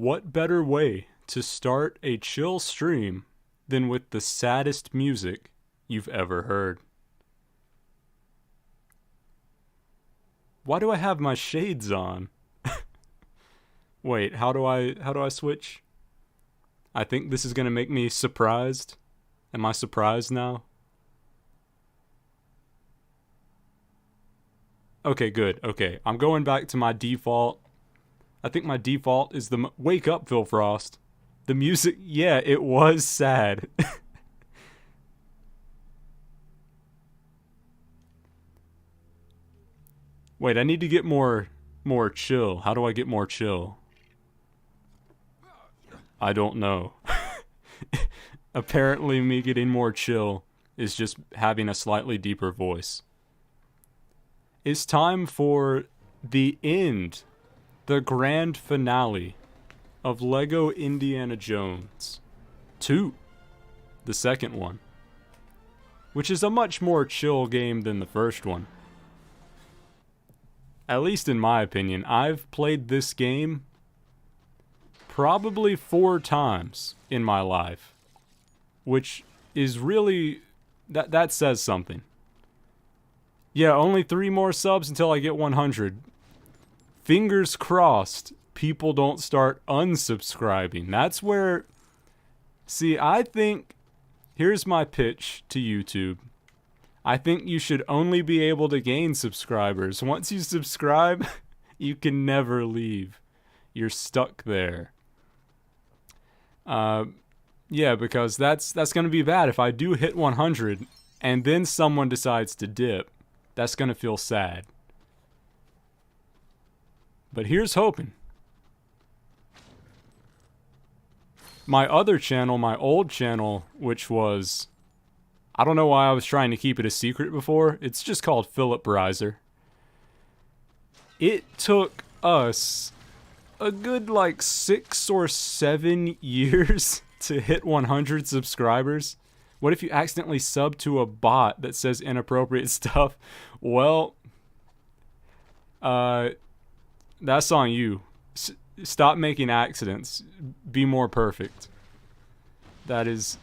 what better way to start a chill stream than with the saddest music you've ever heard? Why do I have my shades on? Wait, how do I switch? I think this is gonna make me surprised. Am I surprised now? Okay, good. Okay, I'm going back to my default. I think my default is the... Wake up, Phil Frost. The music... Yeah, it was sad. Wait, I need to get more chill. How do I get more chill? I don't know. Apparently me getting more chill is just having a slightly deeper voice. It's time for the end, the grand finale of LEGO Indiana Jones 2, the second one, which is a much more chill game than the first one. At least in my opinion. I've played this game probably 4 times in my life, which is really, that says something. Yeah, only 3 more subs until I get 100. Fingers crossed people don't start unsubscribing. That's where, see, I think, here's my pitch to YouTube. I think you should only be able to gain subscribers. Once you subscribe, you can never leave. You're stuck there. Yeah, because that's going to be bad. If I do hit 100 and then someone decides to dip, that's going to feel sad. But here's hoping. My other channel, my old channel, which was... I don't know why I was trying to keep it a secret before. It's just called Phillip Riser. It took us a good like 6 or 7 years to hit 100 subscribers. What if you accidentally sub to a bot that says inappropriate stuff? Well, that's on you. Stop making accidents. Be more perfect. That is,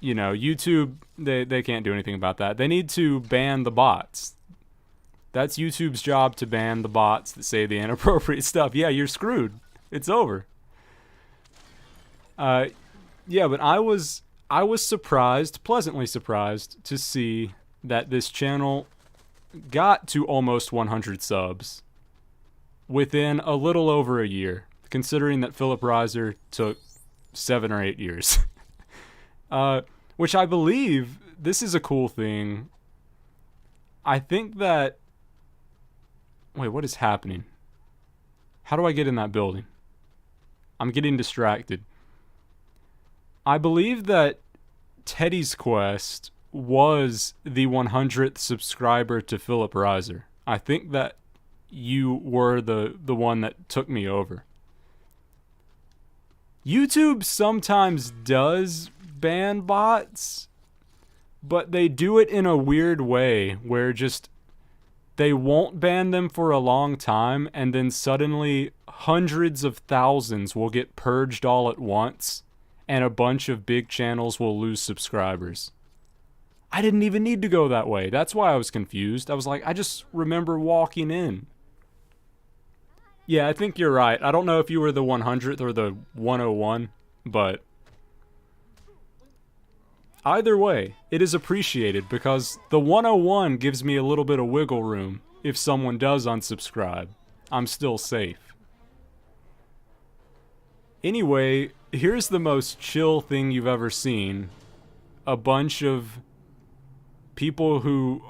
you know, YouTube, they can't do anything about that. They need to ban the bots. That's YouTube's job, to ban the bots that say the inappropriate stuff. Yeah, you're screwed. It's over. Yeah, but I was surprised, pleasantly surprised, to see that this channel got to almost 100 subs within a little over a year, considering that Phillip Riser took 7 or 8 years. Which I believe, this is a cool thing. I think that... Wait, what is happening? How do I get in that building? I'm getting distracted. I believe that Teddy's Quest was the 100th subscriber to Phillip Riser. I think that you were the one that took me over. YouTube sometimes does ban bots, but they do it in a weird way where just they won't ban them for a long time, and then suddenly hundreds of thousands will get purged all at once, and a bunch of big channels will lose subscribers. I didn't even need to go that way. That's why I was confused. I was like, I just remember walking in. Yeah, I think you're right. I don't know if you were the 100th or the 101, but either way, it is appreciated because the 101 gives me a little bit of wiggle room. If someone does unsubscribe, I'm still safe. Anyway, here's the most chill thing you've ever seen. A bunch of people who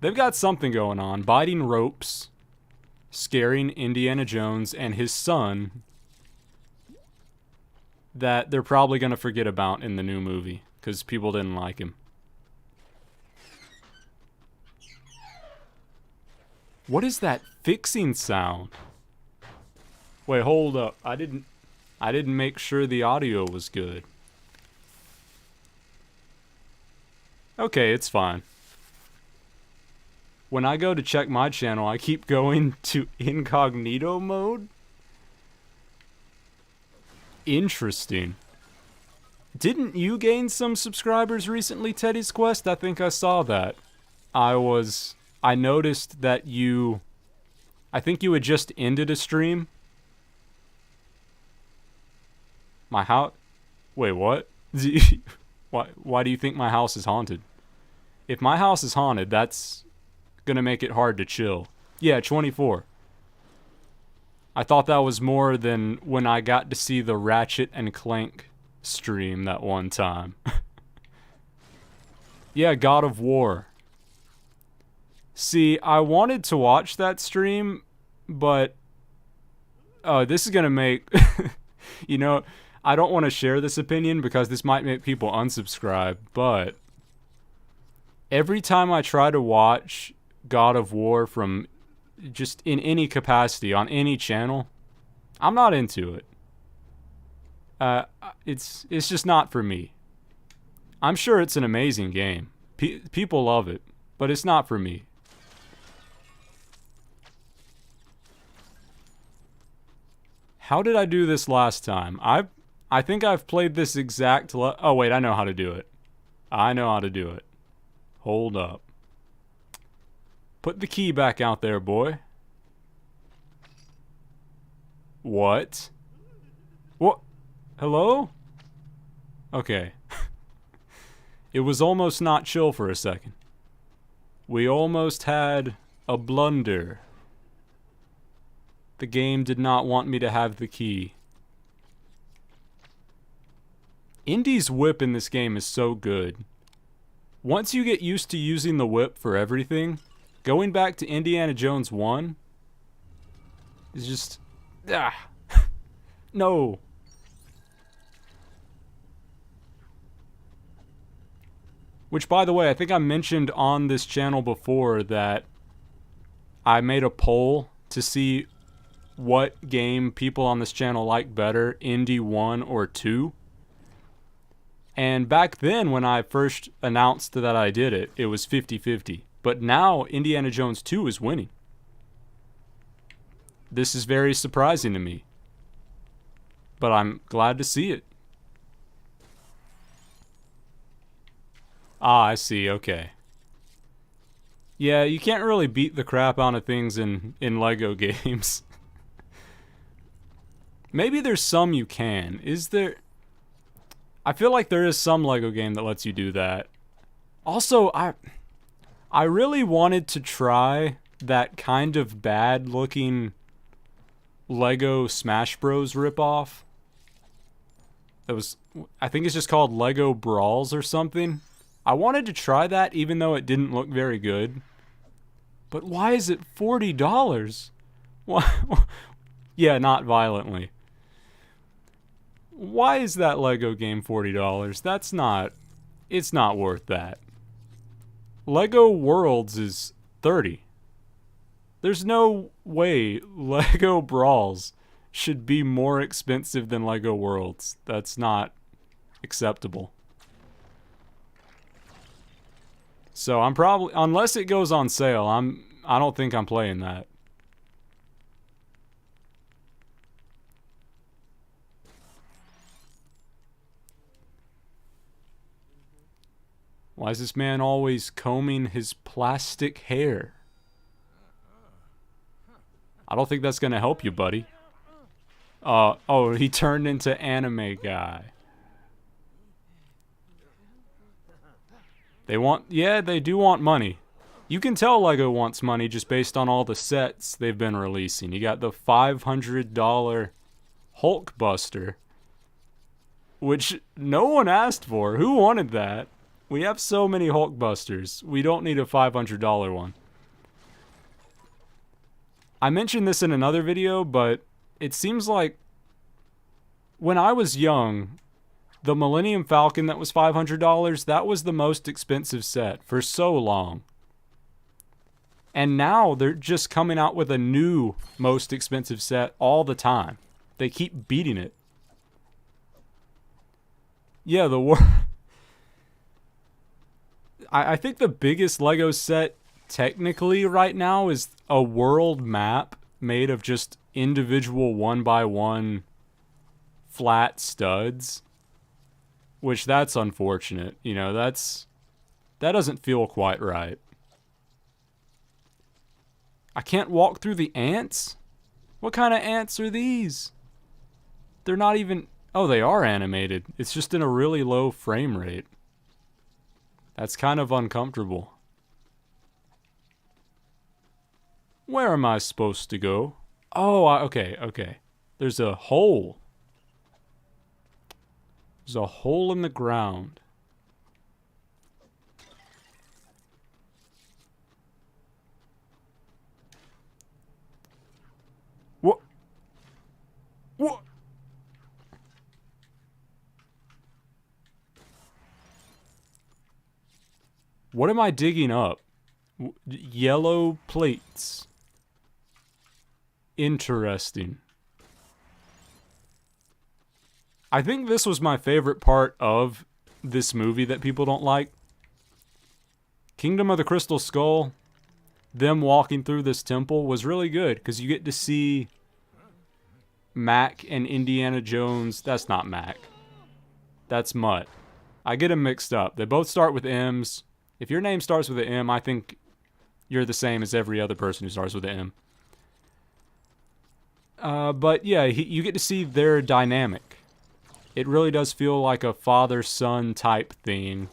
they've got something going on, biting ropes, scaring Indiana Jones and his son, that they're probably going to forget about in the new movie because people didn't like him. What is that fixing sound? Wait, hold up. I didn't make sure the audio was good. Okay, it's fine. When I go to check my channel, I keep going to incognito mode. Interesting. Didn't you gain some subscribers recently, Teddy's Quest? I think I saw that. I noticed that I think you had just ended a stream. My house? Wait, what? Why do you think my house is haunted? If my house is haunted, that's gonna make it hard to chill. Yeah, 24. I thought that was more than when I got to see the Ratchet and Clank stream that one time. Yeah, God of War. See, I wanted to watch that stream, but this is gonna make you know, I don't want to share this opinion because this might make people unsubscribe, but every time I try to watch God of War from just in any capacity on any channel, I'm not into it. It's just not for me. I'm sure it's an amazing game. People love it, but it's not for me. How did I do this last time? I think I've played this exact oh wait, I know how to do it. I know how to do it. Hold up. Put the key back out there, boy. What? What? Hello? Okay. It was almost not chill for a second. We almost had a blunder. The game did not want me to have the key. Indy's whip in this game is so good. Once you get used to using the whip for everything, going back to Indiana Jones 1 is just... No. Which, by the way, I think I mentioned on this channel before that I made a poll to see what game people on this channel like better, Indy 1 or 2. And back then, when I first announced that I did it, it was 50-50. But now, Indiana Jones 2 is winning. This is very surprising to me. But I'm glad to see it. Ah, I see, okay. Yeah, you can't really beat the crap out of things in LEGO games. Maybe there's some you can. Is there... I feel like there is some LEGO game that lets you do that. Also, I really wanted to try that kind of bad-looking LEGO Smash Bros. Ripoff. That was... I think it's just called LEGO Brawls or something. I wanted to try that even though it didn't look very good. But why is it $40? Why? Yeah, not violently. Why is that LEGO game $40? That's not... It's not worth that. LEGO Worlds is $30. There's no way LEGO Brawls should be more expensive than LEGO Worlds. That's not acceptable. So I'm probably... Unless it goes on sale, I don't think I'm playing that. Why is this man always combing his plastic hair? I don't think that's gonna help you, buddy. Oh, he turned into anime guy. They want... Yeah, they do want money. You can tell LEGO wants money just based on all the sets they've been releasing. You got the $500 Hulkbuster, which no one asked for. Who wanted that? We have so many Hulkbusters. We don't need a $500 one. I mentioned this in another video, but it seems like when I was young, the Millennium Falcon that was $500, that was the most expensive set for so long. And now they're just coming out with a new most expensive set all the time. They keep beating it. Yeah, I think the biggest LEGO set technically right now is a world map made of just individual 1x1 flat studs, which that's unfortunate. You know, that doesn't feel quite right. I can't walk through the ants? What kind of ants are these? They're not even... Oh, they are animated. It's just in a really low frame rate. That's kind of uncomfortable. Where am I supposed to go? Oh, okay. There's a hole. There's a hole in the ground. What? What? What am I digging up? Yellow plates. Interesting. I think this was my favorite part of this movie that people don't like. Kingdom of the Crystal Skull, them walking through this temple was really good because you get to see Mac and Indiana Jones. That's not Mac. That's Mutt. I get them mixed up. They both start with M's. If your name starts with an M, I think you're the same as every other person who starts with an M. But yeah, you get to see their dynamic. It really does feel like a father-son type thing.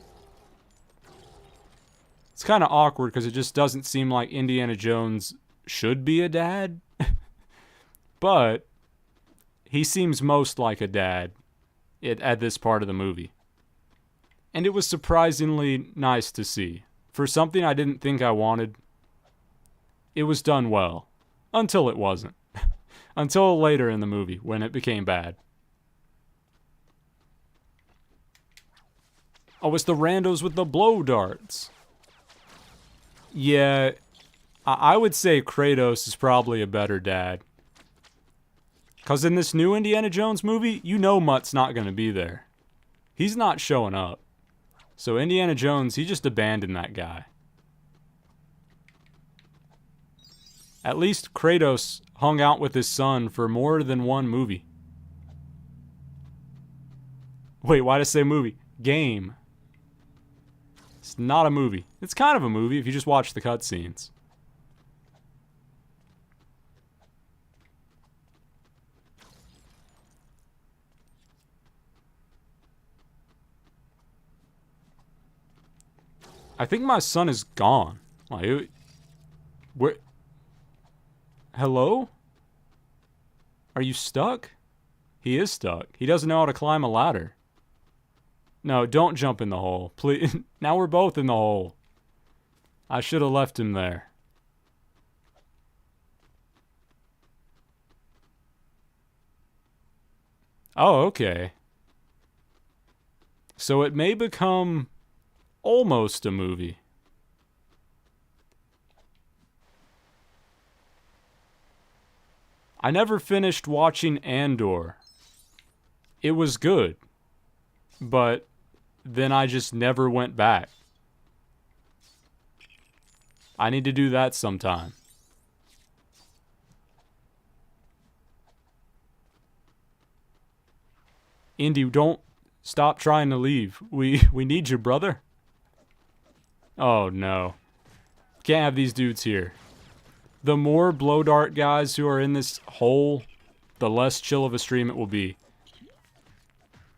It's kind of awkward because it just doesn't seem like Indiana Jones should be a dad. But he seems most like a dad at this part of the movie. And it was surprisingly nice to see. For something I didn't think I wanted, it was done well. Until it wasn't. Until later in the movie, when it became bad. Oh, it's the randos with the blow darts. Yeah, I would say Kratos is probably a better dad. Because in this new Indiana Jones movie, you know Mutt's not going to be there. He's not showing up. So Indiana Jones, he just abandoned that guy. At least Kratos hung out with his son for more than one movie. Wait, why did I say movie? Game. It's not a movie. It's kind of a movie if you just watch the cutscenes. I think my son is gone. Like, where? Hello? Are you stuck? He is stuck. He doesn't know how to climb a ladder. No, don't jump in the hole. Please. Now we're both in the hole. I should have left him there. Oh, okay. So it may become almost a movie. I never finished watching Andor. It was good, but then I just never went back. I need to do that sometime. Indy, don't stop trying to leave. We need you, brother. Oh, no. Can't have these dudes here. The more blow dart guys who are in this hole, the less chill of a stream it will be.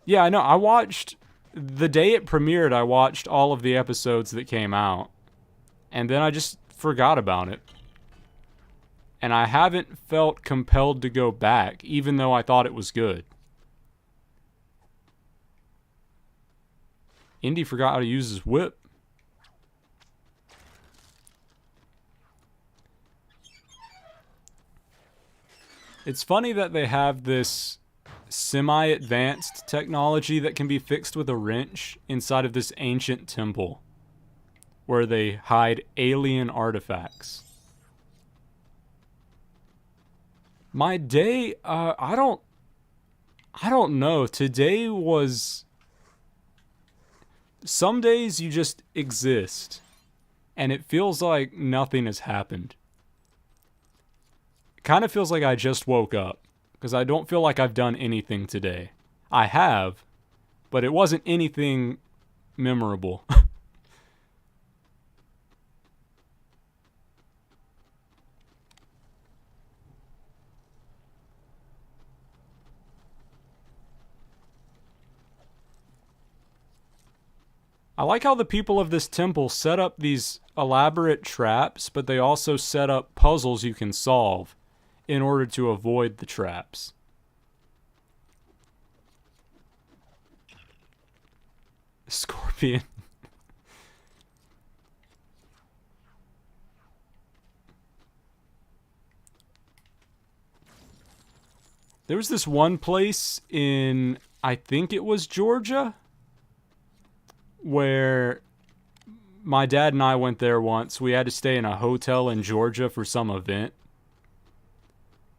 Yeah, I know. I watched... The day it premiered, I watched all of the episodes that came out. And then I just forgot about it. And I haven't felt compelled to go back, even though I thought it was good. Indy forgot how to use his whip. It's funny that they have this semi-advanced technology that can be fixed with a wrench inside of this ancient temple where they hide alien artifacts. My day, I don't know. Today was... Some days you just exist, and it feels like nothing has happened. It kind of feels like I just woke up. because I don't feel like I've done anything today. I have, but it wasn't anything memorable. I like how the people of this temple set up these elaborate traps, but they also set up puzzles you can solve in order to avoid the traps. Scorpion. There was this one place in, I think it was Georgia, where my dad and I went there once. We had to stay in a hotel in Georgia for some event.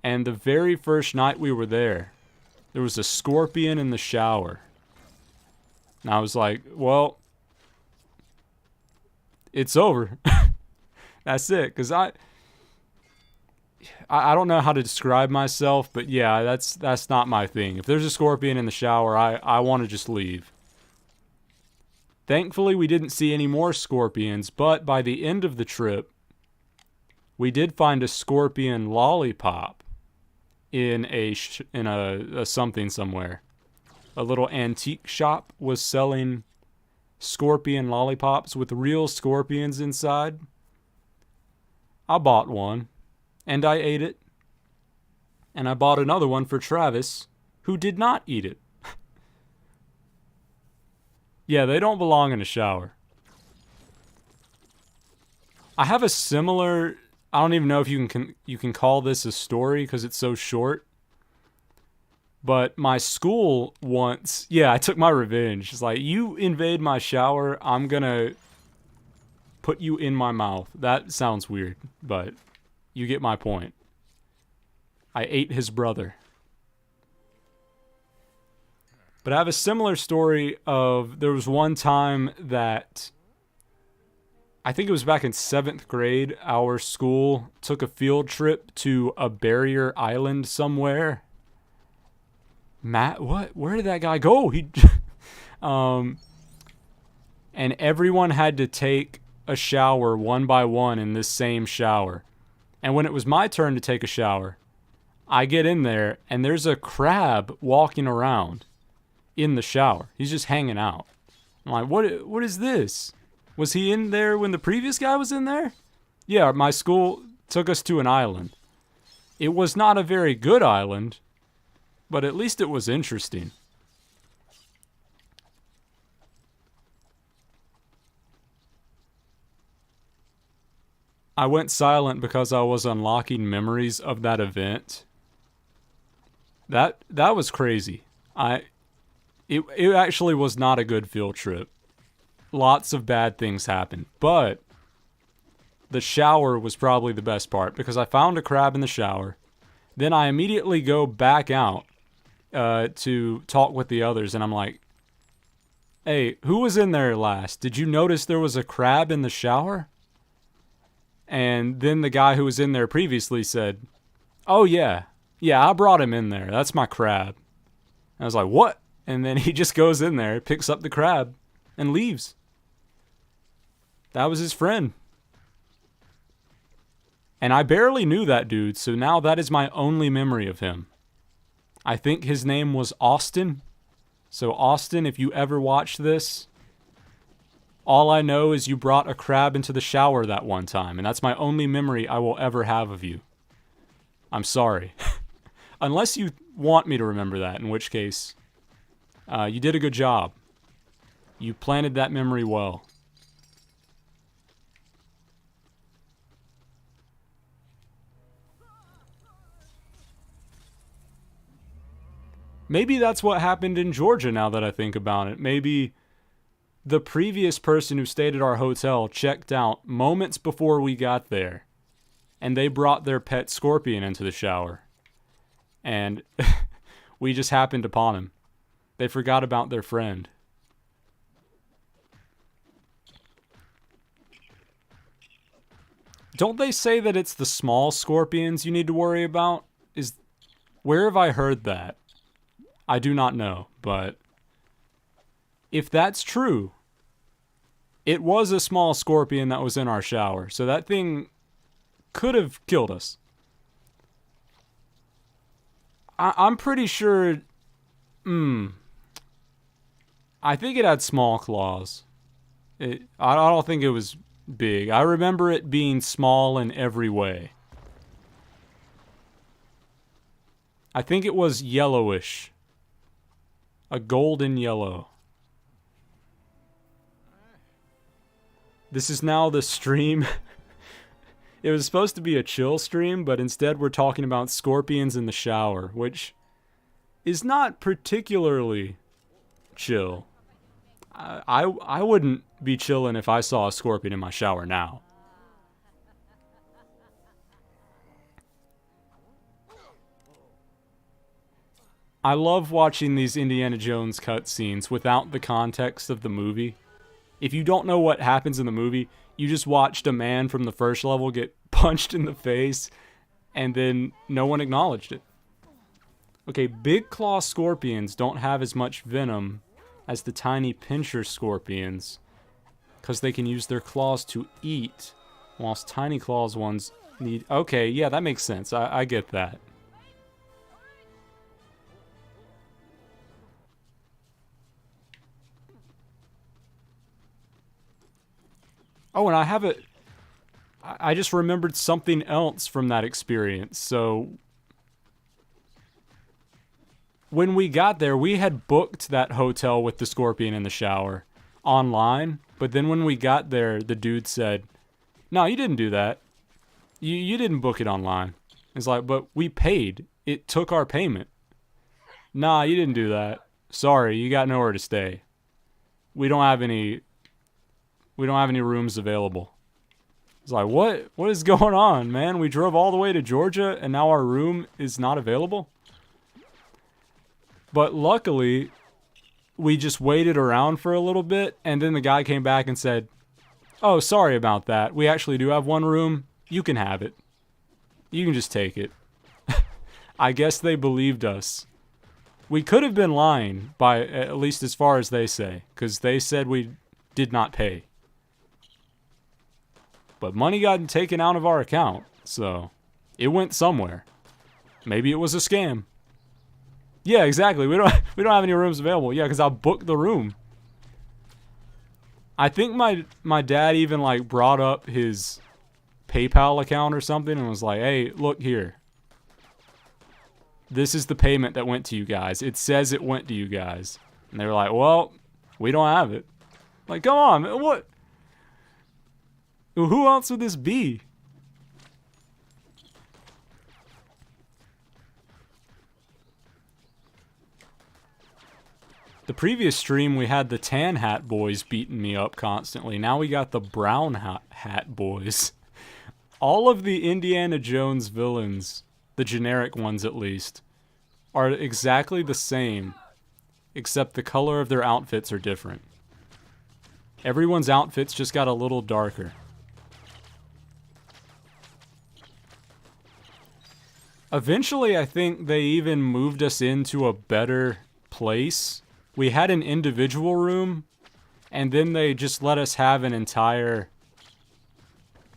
And the very first night we were there was a scorpion in the shower. And I was like, well, it's over. That's it. Because I don't know how to describe myself, but yeah, that's not my thing. If there's a scorpion in the shower, I want to just leave. Thankfully, we didn't see any more scorpions, but by the end of the trip, we did find a scorpion lollipop in a something somewhere. A little antique shop was selling scorpion lollipops with real scorpions inside. I bought one, and I ate it. And I bought another one for Travis, who did not eat it. Yeah, they don't belong in a shower. I have a similar... I don't even know if you can call this a story because it's so short. But my school once... Yeah, I took my revenge. It's like, you invade my shower, I'm gonna put you in my mouth. That sounds weird, but you get my point. I ate his brother. But I have a similar story of, there was one time that, I think it was back in 7th grade, our school took a field trip to a barrier island somewhere. Matt, what? Where did that guy go? And everyone had to take a shower one by one in this same shower. And when it was my turn to take a shower, I get in there and there's a crab walking around in the shower. He's just hanging out. I'm like, what is this? Was he in there when the previous guy was in there? Yeah, my school took us to an island. It was not a very good island, but at least it was interesting. I went silent because I was unlocking memories of that event. That was crazy. It actually was not a good field trip. Lots of bad things happened, but the shower was probably the best part because I found a crab in the shower. Then I immediately go back out to talk with the others, and I'm like, hey, who was in there last? Did you notice there was a crab in the shower? And then the guy who was in there previously said, oh yeah, I brought him in there. That's my crab. And I was like, what? And then he just goes in there, picks up the crab, and leaves. That was his friend. And I barely knew that dude, so now that is my only memory of him. I think his name was Austin. So Austin, if you ever watch this, all I know is you brought a crab into the shower that one time, and that's my only memory I will ever have of you. I'm sorry. Unless you want me to remember that, in which case, you did a good job. You planted that memory well. Maybe that's what happened in Georgia now that I think about it. Maybe the previous person who stayed at our hotel checked out moments before we got there, and they brought their pet scorpion into the shower. And we just happened upon him. They forgot about their friend. Don't they say that it's the small scorpions you need to worry about? Where have I heard that? I do not know, but if that's true, it was a small scorpion that was in our shower, so that thing could have killed us. I'm pretty sure... I think it had small claws. I don't think it was big. I remember it being small in every way. I think it was yellowish. A golden yellow. This is now the stream. It was supposed to be a chill stream, but instead we're talking about scorpions in the shower, which is not particularly chill. I wouldn't be chilling if I saw a scorpion in my shower now. I love watching these Indiana Jones cutscenes without the context of the movie. If you don't know what happens in the movie, you just watched a man from the first level get punched in the face, and then no one acknowledged it. Okay, big claw scorpions don't have as much venom as the tiny pincher scorpions, because they can use their claws to eat, whilst tiny claws ones need... Okay, yeah, that makes sense. I get that. Oh, and I just remembered something else from that experience. So, when we got there, we had booked that hotel with the scorpion in the shower online. But then when we got there, the dude said, "No, you didn't do that. You didn't book it online." It's like, "But we paid. It took our payment." "Nah, you didn't do that. Sorry, you got nowhere to stay. We don't have any rooms available." It's like, what is going on, man? We drove all the way to Georgia and now our room is not available? But luckily, we just waited around for a little bit, and then the guy came back and said, "Oh, sorry about that. We actually do have one room. You can have it. You can just take it." I guess they believed us. We could have been lying, by at least as far as they say, because they said we did not pay. But money got taken out of our account, so it went somewhere. Maybe it was a scam. Yeah, exactly. We don't have any rooms available. Yeah, because I booked the room. I think my dad even like brought up his PayPal account or something and was like, "Hey, look here. This is the payment that went to you guys. It says it went to you guys." And they were like, "Well, we don't have it." Like, come on, man, what? Who else would this be? The previous stream, we had the tan hat boys beating me up constantly. Now we got the brown hat boys. All of the Indiana Jones villains, the generic ones at least, are exactly the same, except the color of their outfits are different. Everyone's outfits just got a little darker. Eventually, I think they even moved us into a better place. We had an individual room, and then they just let us have an entire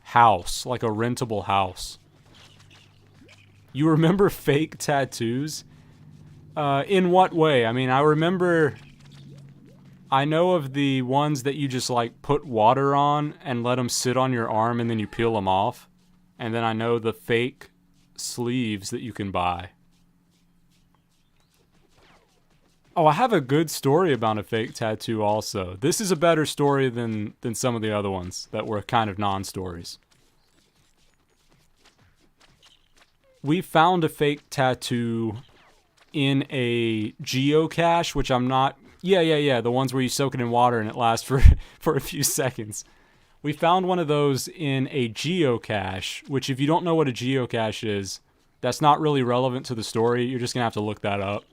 house, like a rentable house. You remember fake tattoos? In what way? I mean, I know of the ones that you just like put water on and let them sit on your arm and then you peel them off. And then I know the fake sleeves that you can buy. Oh, I have a good story about a fake tattoo also. This is a better story than some of the other ones that were kind of non-stories. We found a fake tattoo in a geocache, which I'm not... Yeah, the ones where you soak it in water and it lasts for a few seconds. We found one of those in a geocache, which if you don't know what a geocache is, that's not really relevant to the story. You're just going to have to look that up.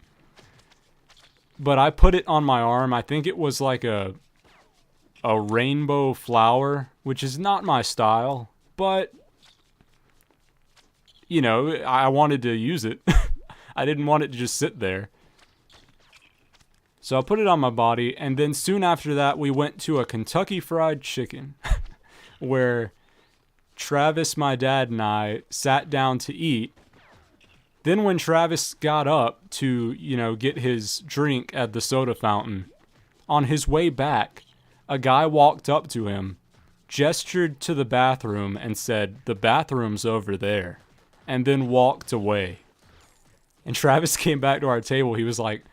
But I put it on my arm. I think it was like a rainbow flower, which is not my style, but, you know, I wanted to use it. I didn't want it to just sit there. So I put it on my body, and then soon after that, we went to a Kentucky Fried Chicken, where Travis, my dad, and I sat down to eat. Then when Travis got up to, get his drink at the soda fountain, on his way back, a guy walked up to him, gestured to the bathroom, and said, "The bathroom's over there," and then walked away. And Travis came back to our table. He was like,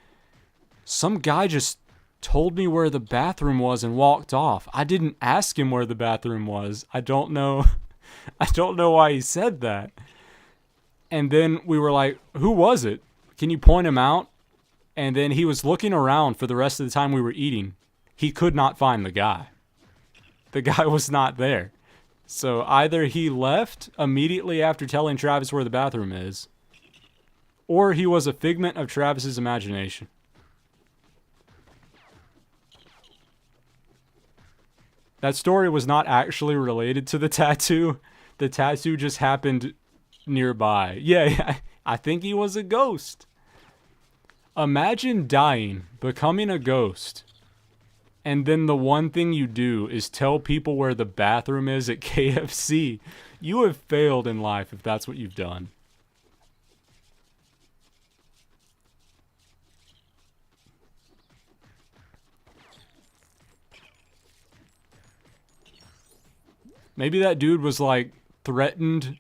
"Some guy just told me where the bathroom was and walked off. I didn't ask him where the bathroom was. I don't know. I don't know why he said that." And then we were like, "Who was it? Can you point him out?" And then he was looking around for the rest of the time we were eating. He could not find the guy. The guy was not there. So either he left immediately after telling Travis where the bathroom is, or he was a figment of Travis's imagination. That story was not actually related to the tattoo. The tattoo just happened nearby. Yeah, I think he was a ghost. Imagine dying, becoming a ghost, and then the one thing you do is tell people where the bathroom is at KFC. You have failed in life if that's what you've done. Maybe that dude was like threatened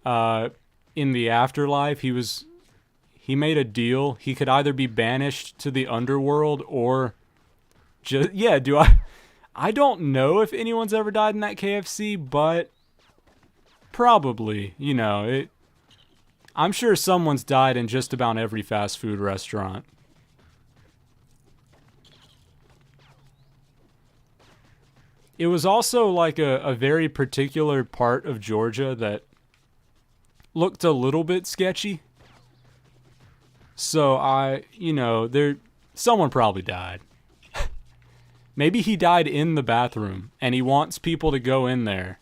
in the afterlife. He made a deal. He could either be banished to the underworld or just, yeah, I don't know if anyone's ever died in that KFC, but probably, I'm sure someone's died in just about every fast food restaurant. It was also like a very particular part of Georgia that looked a little bit sketchy. So someone probably died. Maybe he died in the bathroom and he wants people to go in there,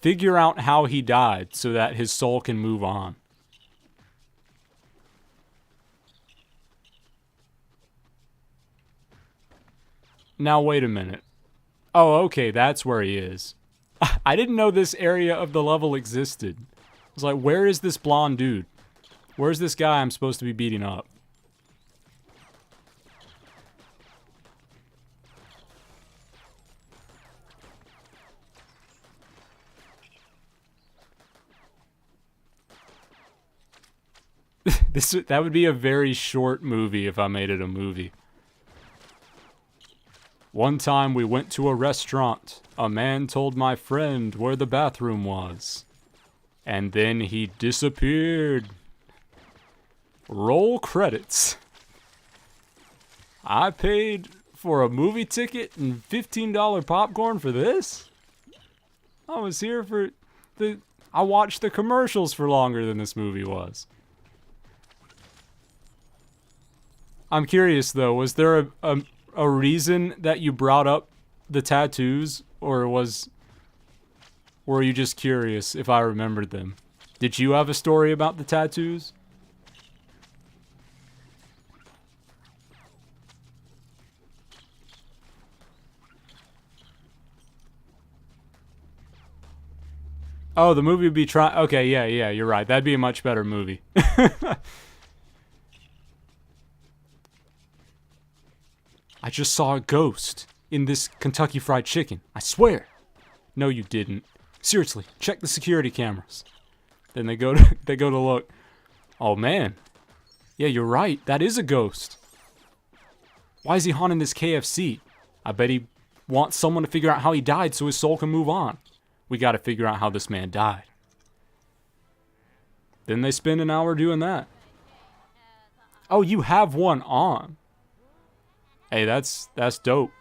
figure out how he died so that his soul can move on. Now wait a minute. Oh, okay, that's where he is. I didn't know this area of the level existed. I was like, where is this blonde dude? Where's this guy I'm supposed to be beating up? That would be a very short movie if I made it a movie. One time we went to a restaurant. A man told my friend where the bathroom was. And then he disappeared. Roll credits. I paid for a movie ticket and $15 popcorn for this? I was here for I watched the commercials for longer than this movie was. I'm curious though, was there a reason that you brought up the tattoos, or were you just curious if I remembered them? Did you have a story about the tattoos? Oh, the movie would be okay, yeah, you're right. That'd be a much better movie. I just saw a ghost in this Kentucky Fried Chicken. I swear. No, you didn't. Seriously, check the security cameras. Then they go to look. Oh man. Yeah, you're right. That is a ghost. Why is he haunting this KFC? I bet he wants someone to figure out how he died so his soul can move on. We got to figure out how this man died. Then they spend an hour doing that. Oh, you have one on. Hey, that's dope.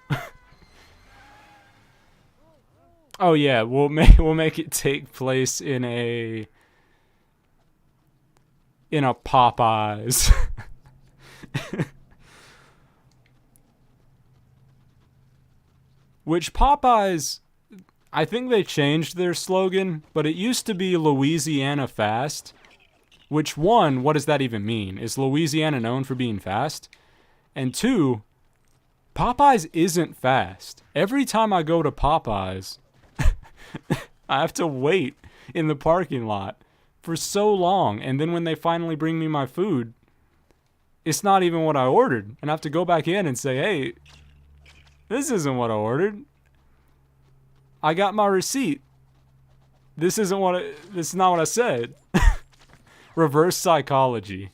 Oh yeah, we'll make it take place in a Popeyes. Which Popeyes, I think they changed their slogan, but it used to be Louisiana Fast. Which, one, what does that even mean? Is Louisiana known for being fast? And two, Popeyes isn't fast. Every time I go to Popeyes, I have to wait in the parking lot for so long. And then when they finally bring me my food, it's not even what I ordered. And I have to go back in and say, hey, this isn't what I ordered. I got my receipt. This is not what I said. Reverse psychology.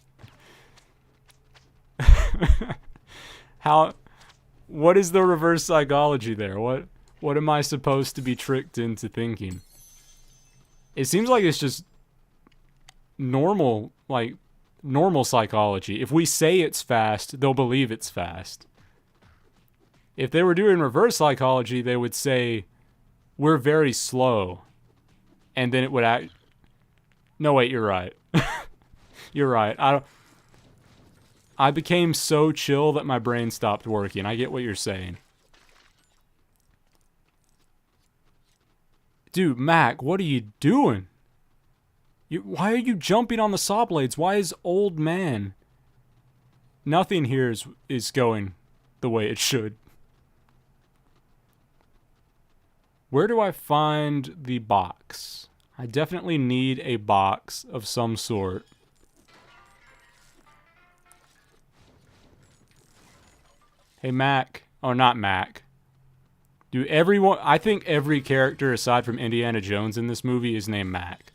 What is the reverse psychology there? What am I supposed to be tricked into thinking? It seems like it's just normal psychology. If we say it's fast, they'll believe it's fast. If they were doing reverse psychology, they would say, we're very slow. And then it would act... No, wait, you're right. You're right. I became so chill that my brain stopped working. I get what you're saying. Dude, Mac, what are you doing? Why are you jumping on the saw blades? Why is old man? Nothing here is going the way it should. Where do I find the box? I definitely need a box of some sort. Hey, Mac. Oh, not Mac. Dude, I think every character aside from Indiana Jones in this movie is named Mac.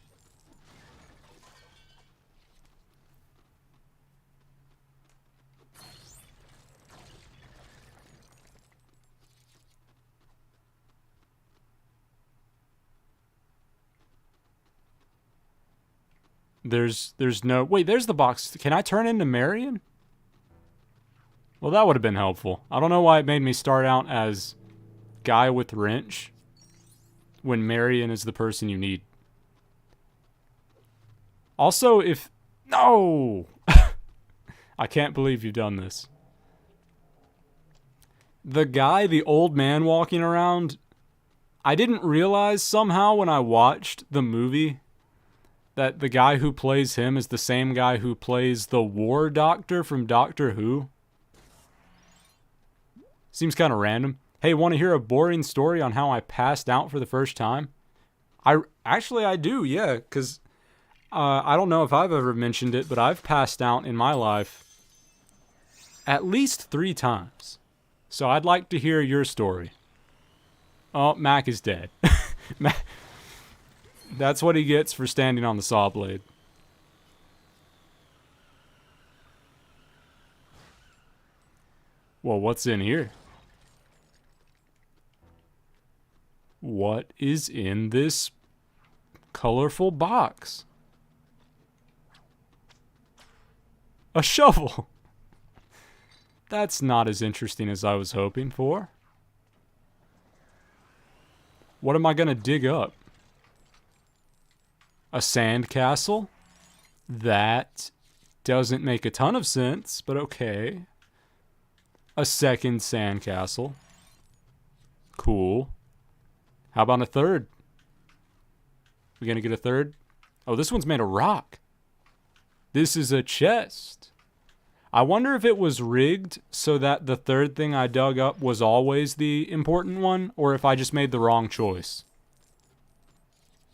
There's no... Wait, there's the box. Can I turn into Marion? Well, that would have been helpful. I don't know why it made me start out as guy with wrench when Marion is the person you need. Also, if... No! I can't believe you've done this. The old man walking around, I didn't realize somehow when I watched the movie that the guy who plays him is the same guy who plays the War Doctor from Doctor Who. Seems kind of random. Hey, want to hear a boring story on how I passed out for the first time? I do, yeah, because I don't know if I've ever mentioned it, but I've passed out in my life at least 3 times. So I'd like to hear your story. Oh, Mac is dead. That's what he gets for standing on the saw blade. Well, what's in here? What is in this colorful box? A shovel! That's not as interesting as I was hoping for. What am I gonna dig up? A sandcastle? That doesn't make a ton of sense, but okay. A second sandcastle. Cool. How about a third? We gonna get a third? Oh, this one's made of rock. This is a chest. I wonder if it was rigged so that the third thing I dug up was always the important one, or if I just made the wrong choice.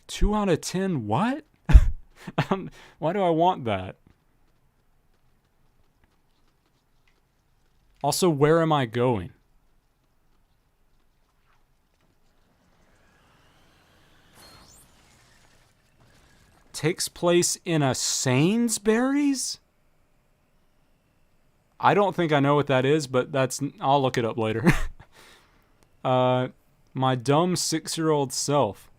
2 out of 10, what? Why do I want that? Also, where am I going? Takes place in a Sainsbury's? I don't think I know what that is, but I'll look it up later. My dumb 6-year-old self.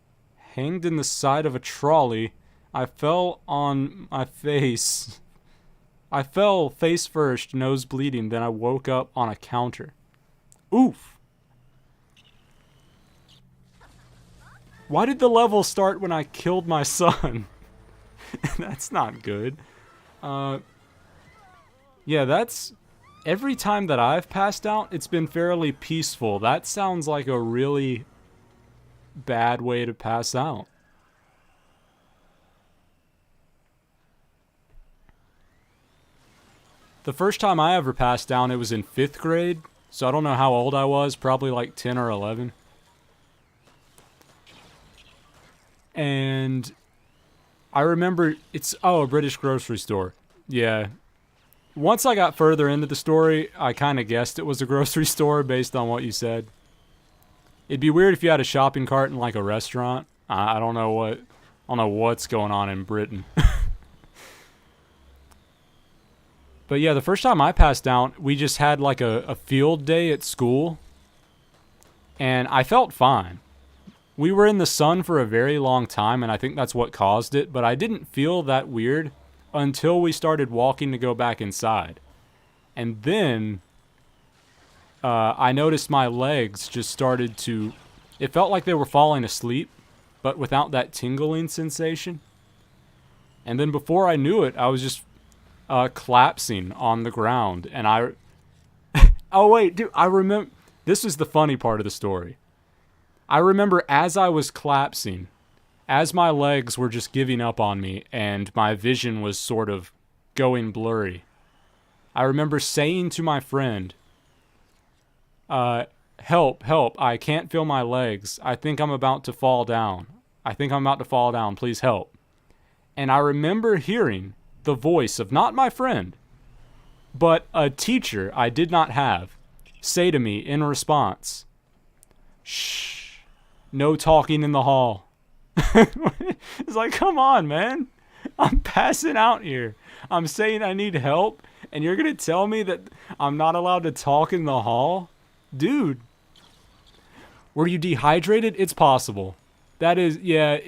Hanged in the side of a trolley. I fell on my face. I fell face first, nose bleeding, then I woke up on a counter. Oof. Why did the level start when I killed my son? That's not good. Yeah, that's... Every time that I've passed out, it's been fairly peaceful. That sounds like a really bad way to pass out. The first time I ever passed down, it was in 5th grade. So I don't know how old I was, probably like 10 or 11. And I remember it's, oh, a British grocery store. Yeah. Once I got further into the story, I kind of guessed it was a grocery store based on what you said. It'd be weird if you had a shopping cart in like a restaurant. I don't know what's going on in Britain. But yeah, the first time I passed down, we just had like a field day at school. And I felt fine. We were in the sun for a very long time, and I think that's what caused it. But I didn't feel that weird until we started walking to go back inside. And then I noticed my legs just started to... It felt like they were falling asleep, but without that tingling sensation. And then before I knew it, I was just... collapsing on the ground, and I... Oh, wait, dude, I remember... This is the funny part of the story. I remember as I was collapsing, as my legs were just giving up on me, and my vision was sort of going blurry, I remember saying to my friend, help, help, I can't feel my legs. I think I'm about to fall down. Please help. And I remember hearing the voice of not my friend, but a teacher I did not have, say to me in response, "Shh, no talking in the hall." It's like, come on, man. I'm passing out here. I'm saying I need help, and you're going to tell me that I'm not allowed to talk in the hall? Dude. Were you dehydrated? It's possible. That is, yeah,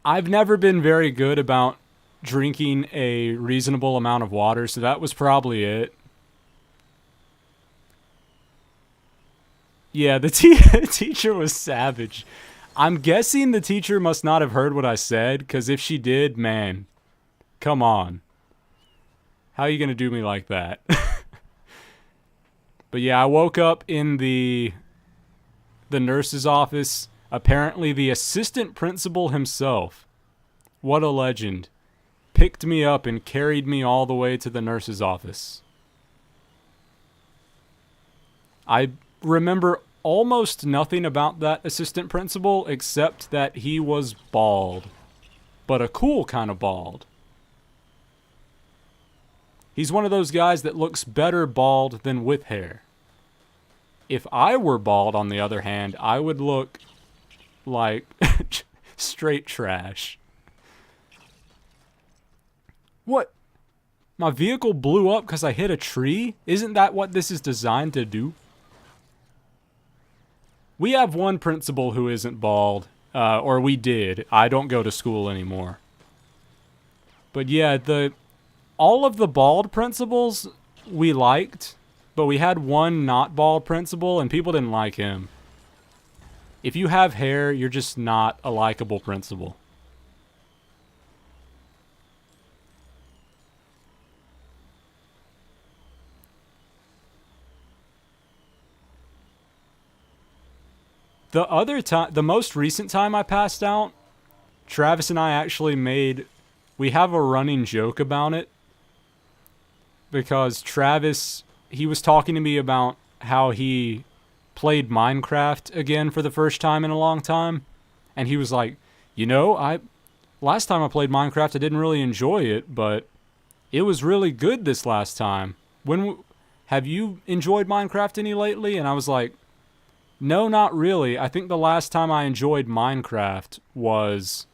I've never been very good about drinking a reasonable amount of water, so that was probably it. Yeah, the teacher was savage. I'm guessing the teacher must not have heard what I said, because if she did, man, come on. How are you going to do me like that? But yeah, I woke up in the nurse's office. Apparently the assistant principal himself, what a legend, picked me up and carried me all the way to the nurse's office. I remember almost nothing about that assistant principal except that he was bald, but a cool kind of bald. He's one of those guys that looks better bald than with hair. If I were bald, on the other hand, I would look like straight trash. What? My vehicle blew up because I hit a tree? Isn't that what this is designed to do? We have one principal who isn't bald, or we did. I don't go to school anymore. But yeah, all of the bald principals we liked, but we had one not bald principal, and people didn't like him. If you have hair, you're just not a likable principal. The other time, the most recent time I passed out, Travis and I actually we have a running joke about it. Because Travis, he was talking to me about how he played Minecraft again for the first time in a long time. And he was like, last time I played Minecraft, I didn't really enjoy it, but it was really good this last time. Have you enjoyed Minecraft any lately? And I was like, no, not really. I think the last time I enjoyed Minecraft was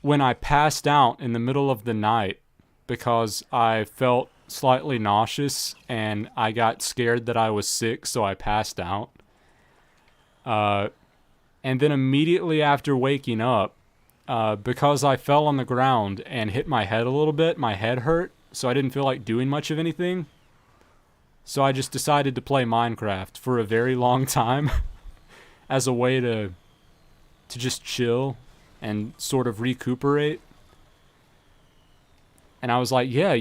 when I passed out in the middle of the night because I felt slightly nauseous and I got scared that I was sick, so I passed out. And then immediately after waking up, because I fell on the ground and hit my head a little bit, my head hurt, so I didn't feel like doing much of anything. So I just decided to play Minecraft for a very long time as a way to just chill and sort of recuperate. And I was like, yeah,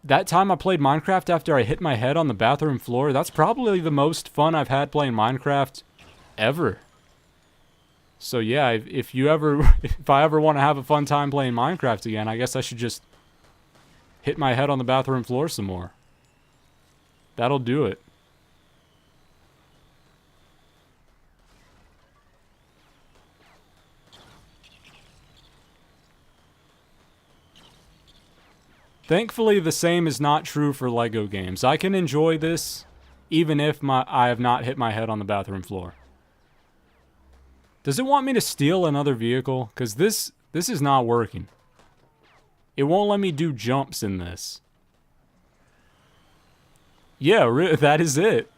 that time I played Minecraft after I hit my head on the bathroom floor, that's probably the most fun I've had playing Minecraft ever. So yeah, if I ever want to have a fun time playing Minecraft again, I guess I should just hit my head on the bathroom floor some more. That'll do it. Thankfully, the same is not true for LEGO games. I can enjoy this even if I have not hit my head on the bathroom floor. Does it want me to steal another vehicle? Because this is not working. It won't let me do jumps in this. Yeah, that is it.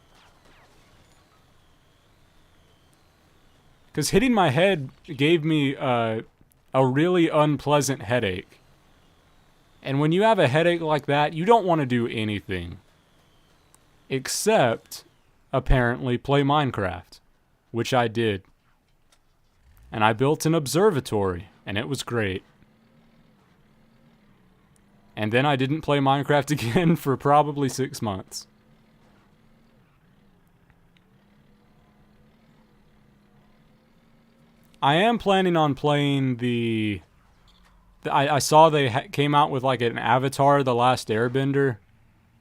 Because hitting my head gave me a really unpleasant headache. And when you have a headache like that, you don't want to do anything. Except, apparently, play Minecraft. Which I did. And I built an observatory, and it was great. And then I didn't play Minecraft again for probably 6 months. I am planning on playing I saw they came out with like an Avatar: The Last Airbender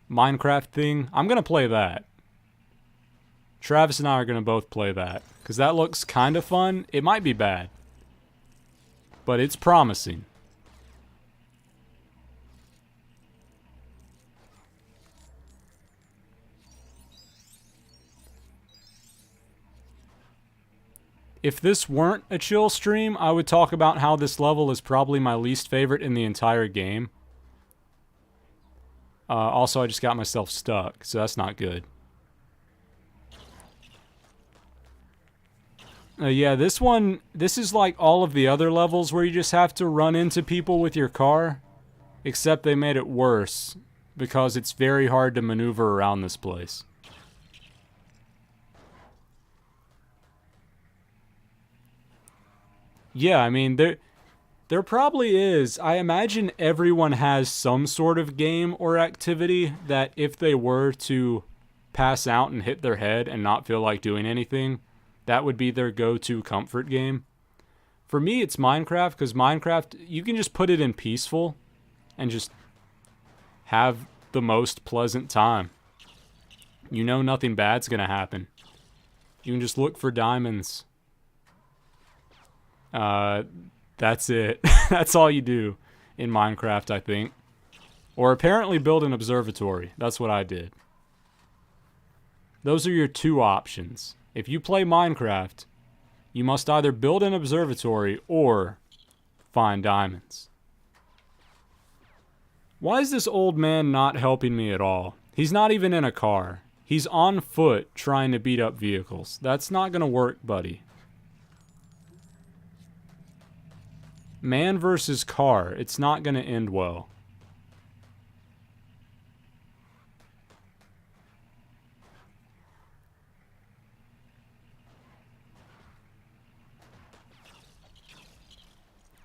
Minecraft thing. I'm going to play that. Travis and I are going to both play that. Because that looks kind of fun. It might be bad. But it's promising. If this weren't a chill stream, I would talk about how this level is probably my least favorite in the entire game. Also, I just got myself stuck, so that's not good. Yeah, this is like all of the other levels where you just have to run into people with your car. Except they made it worse, because it's very hard to maneuver around this place. Yeah, I mean, there probably is. I imagine everyone has some sort of game or activity that if they were to pass out and hit their head and not feel like doing anything, that would be their go-to comfort game. For me, it's Minecraft, because Minecraft, you can just put it in peaceful and just have the most pleasant time. You know nothing bad's gonna happen. You can just look for diamonds. That's it. That's all you do in Minecraft, I think. Or apparently build an observatory. That's what I did. Those are your two options. If you play Minecraft, you must either build an observatory or find diamonds. Why is this old man not helping me at all? He's not even in a car. He's on foot trying to beat up vehicles. That's not gonna work, buddy. Man versus car. It's not gonna end well.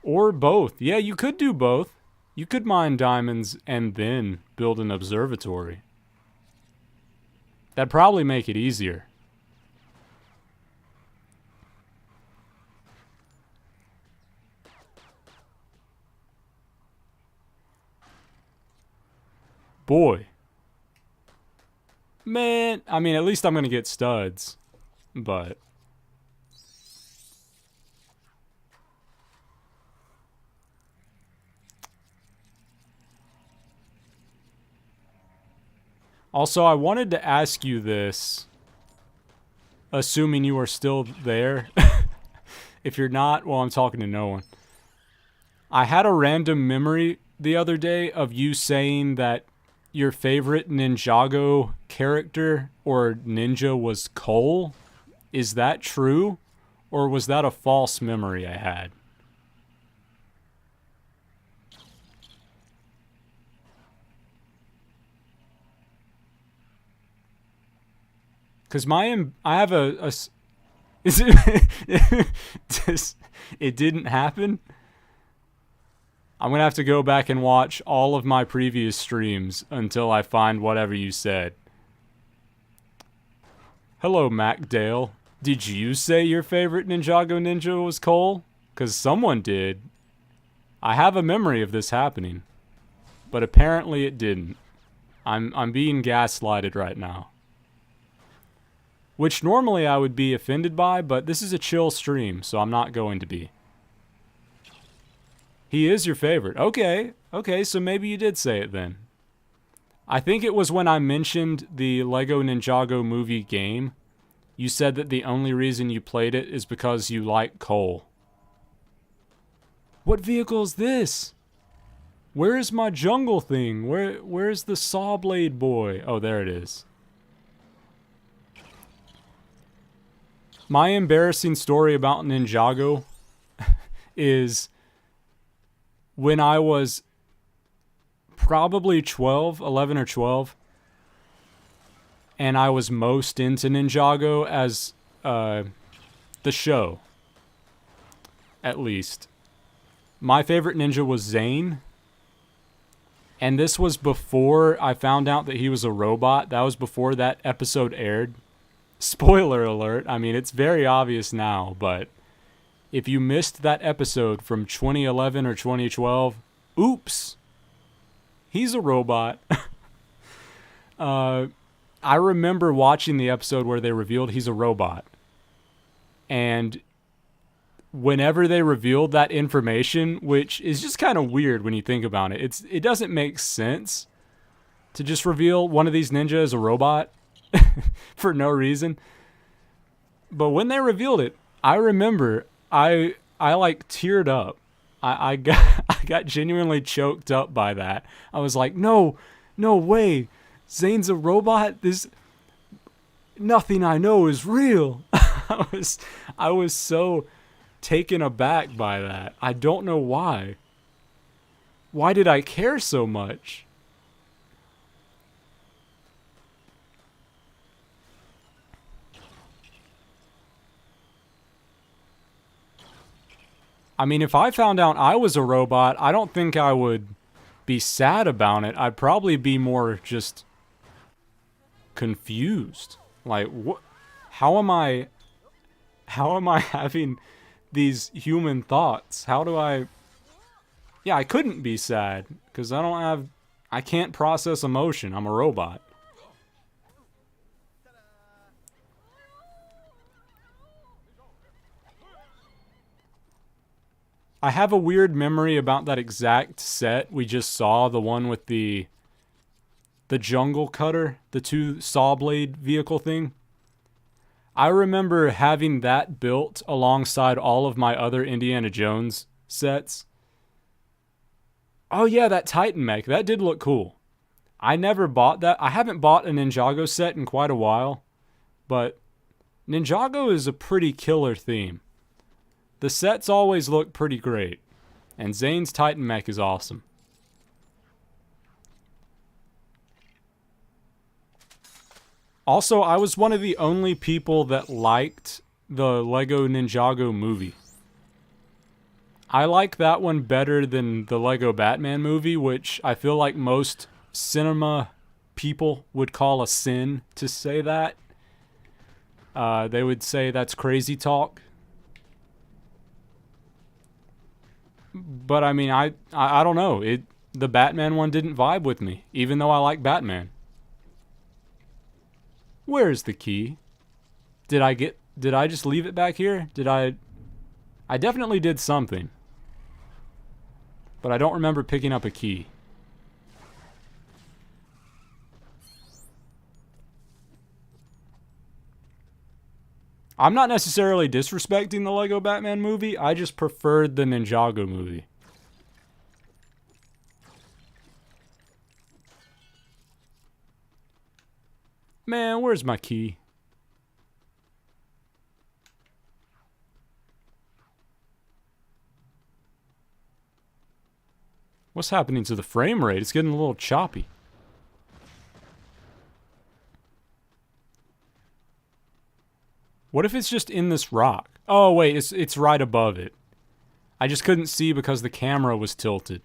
Or both. Yeah, you could do both. You could mine diamonds and then build an observatory. That'd probably make it easier. Boy. Man, I mean, at least I'm gonna get studs. But... Also, I wanted to ask you this, assuming you are still there. If you're not, well, I'm talking to no one. I had a random memory the other day of you saying that your favorite Ninjago character or ninja was Cole. Is that true? Or was that a false memory I had? Because I have a is it, it didn't happen? I'm going to have to go back and watch all of my previous streams until I find whatever you said. Hello, MacDale. Did you say your favorite Ninjago ninja was Cole? Because someone did. I have a memory of this happening, but apparently it didn't. I'm being gaslighted right now. Which normally I would be offended by, but this is a chill stream, so I'm not going to be. He is your favorite. Okay, so maybe you did say it then. I think it was when I mentioned the Lego Ninjago movie game. You said that the only reason you played it is because you like Cole. What vehicle is this? Where is my jungle thing? Where's the saw blade boy? Oh, there it is. My embarrassing story about Ninjago is when I was probably 11 or 12, and I was most into Ninjago as the show, at least. My favorite ninja was Zane, and this was before I found out that he was a robot. That was before that episode aired. Spoiler alert, I mean, it's very obvious now, but if you missed that episode from 2011 or 2012, oops, he's a robot. I remember watching the episode where they revealed he's a robot. And whenever they revealed that information, which is just kind of weird when you think about it, it doesn't make sense to just reveal one of these ninjas as a robot for no reason. But when they revealed it, I remember I like teared up. I got genuinely choked up by that. I was like, no way. Zane's a robot? Nothing I know is real. I was so taken aback by that. I don't know why. Why did I care so much? I mean, if I found out I was a robot, I don't think I would be sad about it. I'd probably be more just confused. Like, what? How am I having these human thoughts? How do I... Yeah, I couldn't be sad because I can't process emotion. I'm a robot. I have a weird memory about that exact set we just saw, the one with the jungle cutter, the two saw blade vehicle thing. I remember having that built alongside all of my other Indiana Jones sets. Oh yeah, that Titan mech, that did look cool. I never bought that. I haven't bought a Ninjago set in quite a while, but Ninjago is a pretty killer theme. The sets always look pretty great, and Zane's Titan mech is awesome. Also, I was one of the only people that liked the Lego Ninjago movie. I like that one better than the Lego Batman movie, which I feel like most cinema people would call a sin to say that. They would say that's crazy talk. But I mean, I don't know. The Batman one didn't vibe with me, even though I like Batman. Where's the key? Did I just leave it back here? I definitely did something. But I don't remember picking up a key. I'm not necessarily disrespecting the Lego Batman movie, I just preferred the Ninjago movie. Man, where's my key? What's happening to the frame rate? It's getting a little choppy. What if it's just in this rock? Oh, wait, it's right above it. I just couldn't see because the camera was tilted.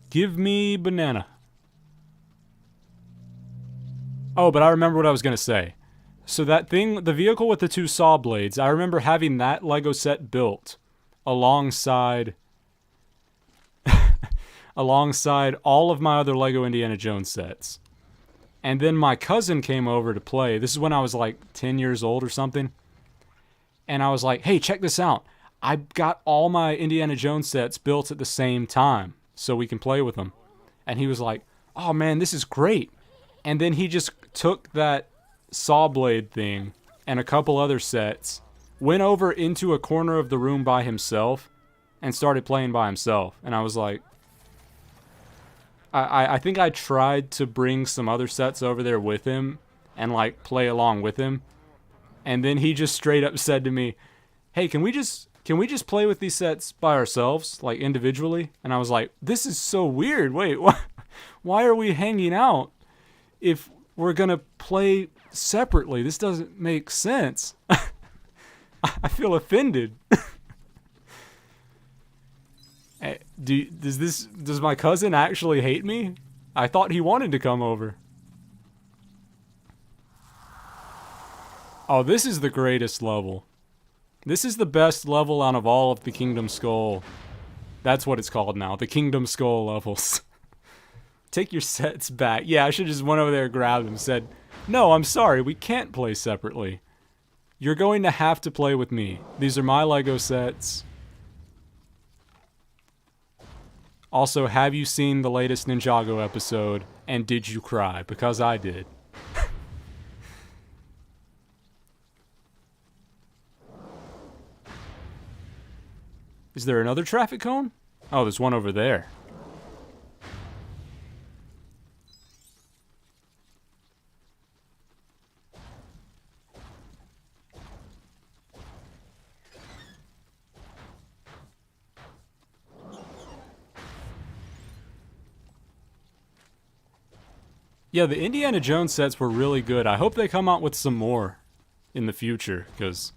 Give me banana. Oh, but I remember what I was going to say. So that thing, the vehicle with the 2 saw blades, I remember having that Lego set built alongside alongside all of my other Lego Indiana Jones sets. And then my cousin came over to play. This is when I was like 10 years old or something. And I was like, hey, check this out. I got all my Indiana Jones sets built at the same time so we can play with them. And he was like, oh man, this is great. And then he just took that saw blade thing and a couple other sets, went over into a corner of the room by himself, and started playing by himself. And I was like, I think I tried to bring some other sets over there with him and like play along with him. And then he just straight up said to me, hey, can we just play with these sets by ourselves, like individually? And I was like, this is so weird. Wait, why are we hanging out if we're going to play separately? This doesn't make sense. I feel offended. Does my cousin actually hate me? I thought he wanted to come over. Oh, this is the greatest level. This is the best level out of all of the Kingdom Skull. That's what it's called now, the Kingdom Skull levels. Take your sets back. Yeah, I should just went over there and grabbed them and said, no, I'm sorry, we can't play separately. You're going to have to play with me. These are my Lego sets. Also, have you seen the latest Ninjago episode, and did you cry? Because I did. Is there another traffic cone? Oh, there's one over there. Yeah, the Indiana Jones sets were really good. I hope they come out with some more in the future, because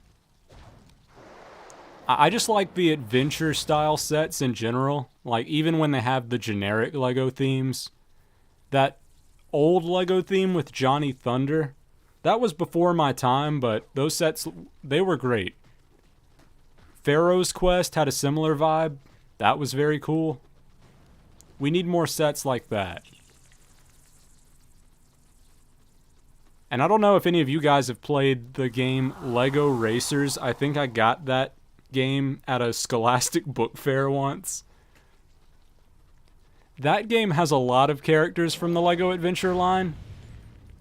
I just like the adventure style sets in general. Like, even when they have the generic Lego themes. That old Lego theme with Johnny Thunder, that was before my time, but those sets, they were great. Pharaoh's Quest had a similar vibe. That was very cool. We need more sets like that. And I don't know if any of you guys have played the game Lego Racers. I think I got that game at a Scholastic book fair once. That game has a lot of characters from the Lego Adventure line,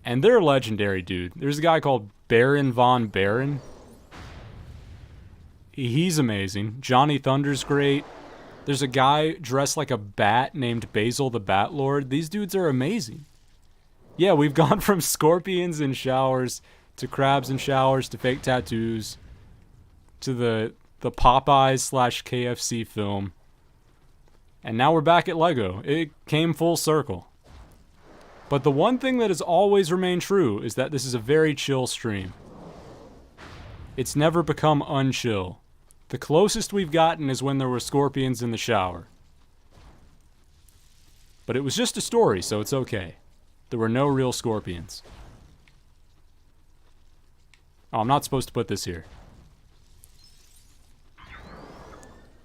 and they're legendary, dude. There's a guy called Baron Von Baron. He's amazing. Johnny Thunder's great. There's a guy dressed like a bat named Basil the Bat Lord. These dudes are amazing. Yeah, we've gone from scorpions in showers to crabs in showers to fake tattoos to the Popeyes / KFC film. And now we're back at Lego. It came full circle. But the one thing that has always remained true is that this is a very chill stream. It's never become unchill. The closest we've gotten is when there were scorpions in the shower. But it was just a story, so it's okay. There were no real scorpions. Oh, I'm not supposed to put this here.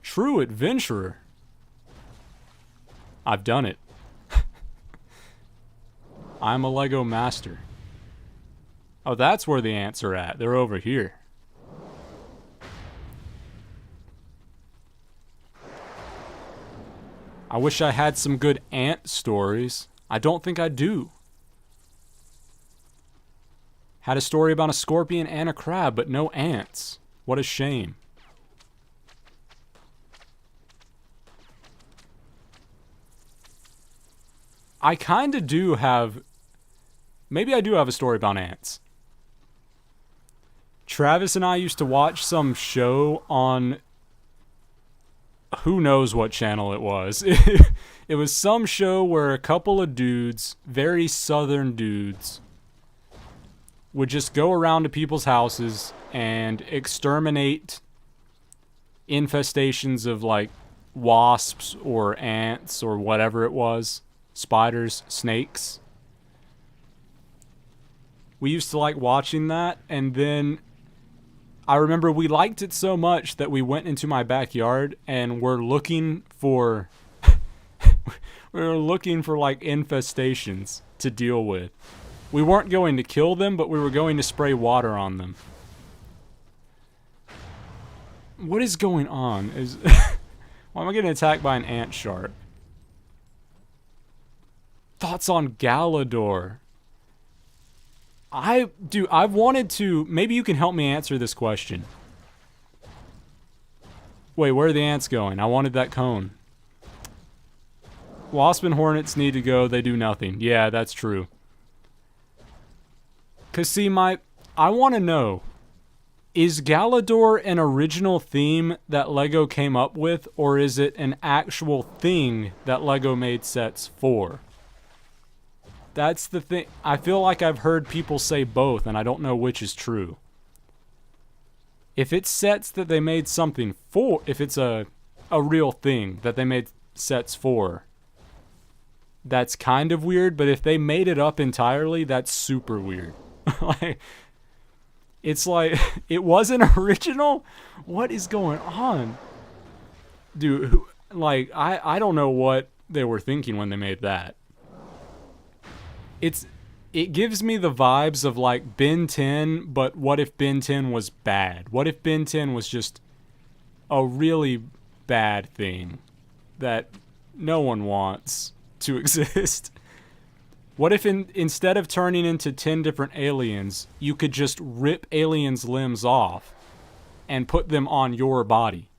True adventurer. I've done it. I'm a Lego master. Oh, that's where the ants are at. They're over here. I wish I had some good ant stories. I don't think I do. Had a story about a scorpion and a crab, but no ants. What a shame. I kinda do have... Maybe I do have a story about ants. Travis and I used to watch some show on... Who knows what channel it was. It was some show where a couple of dudes, very southern dudes, would just go around to people's houses and exterminate infestations of, like, wasps or ants or whatever it was. Spiders, snakes. We used to like watching that, and then I remember we liked it so much that we went into my backyard and we're looking for like infestations to deal with. We weren't going to kill them, but we were going to spray water on them. What is going on? Why am I getting attacked by an ant shark? Thoughts on Galador? I've wanted to... Maybe you can help me answer this question. Wait, where are the ants going? I wanted that cone. Wasp and hornets need to go. They do nothing. Yeah, that's true. Because, see, I want to know, is Galador an original theme that LEGO came up with, or is it an actual thing that LEGO made sets for? That's the thing. I feel like I've heard people say both, and I don't know which is true. If it's sets that they made something for, if it's a real thing that they made sets for, that's kind of weird, but if they made it up entirely, that's super weird. Like, it's like, it wasn't original? What is going on? Dude, like, I don't know what they were thinking when they made that. It gives me the vibes of like Ben 10, but what if Ben 10 was bad? What if Ben 10 was just a really bad thing that no one wants to exist? What if instead of turning into 10 different aliens, you could just rip aliens' limbs off and put them on your body?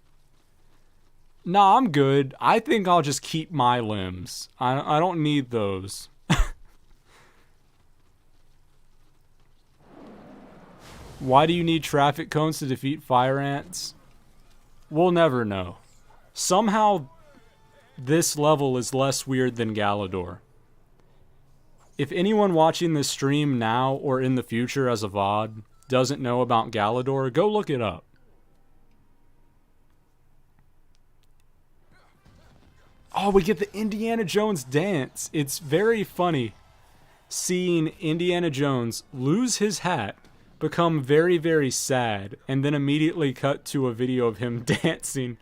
Nah, I'm good. I think I'll just keep my limbs. I don't need those. Why do you need traffic cones to defeat fire ants? We'll never know. Somehow, this level is less weird than Galador. If anyone watching this stream now or in the future as a VOD doesn't know about Galador, go look it up. Oh, we get the Indiana Jones dance. It's very funny seeing Indiana Jones lose his hat, become very, very sad, and then immediately cut to a video of him dancing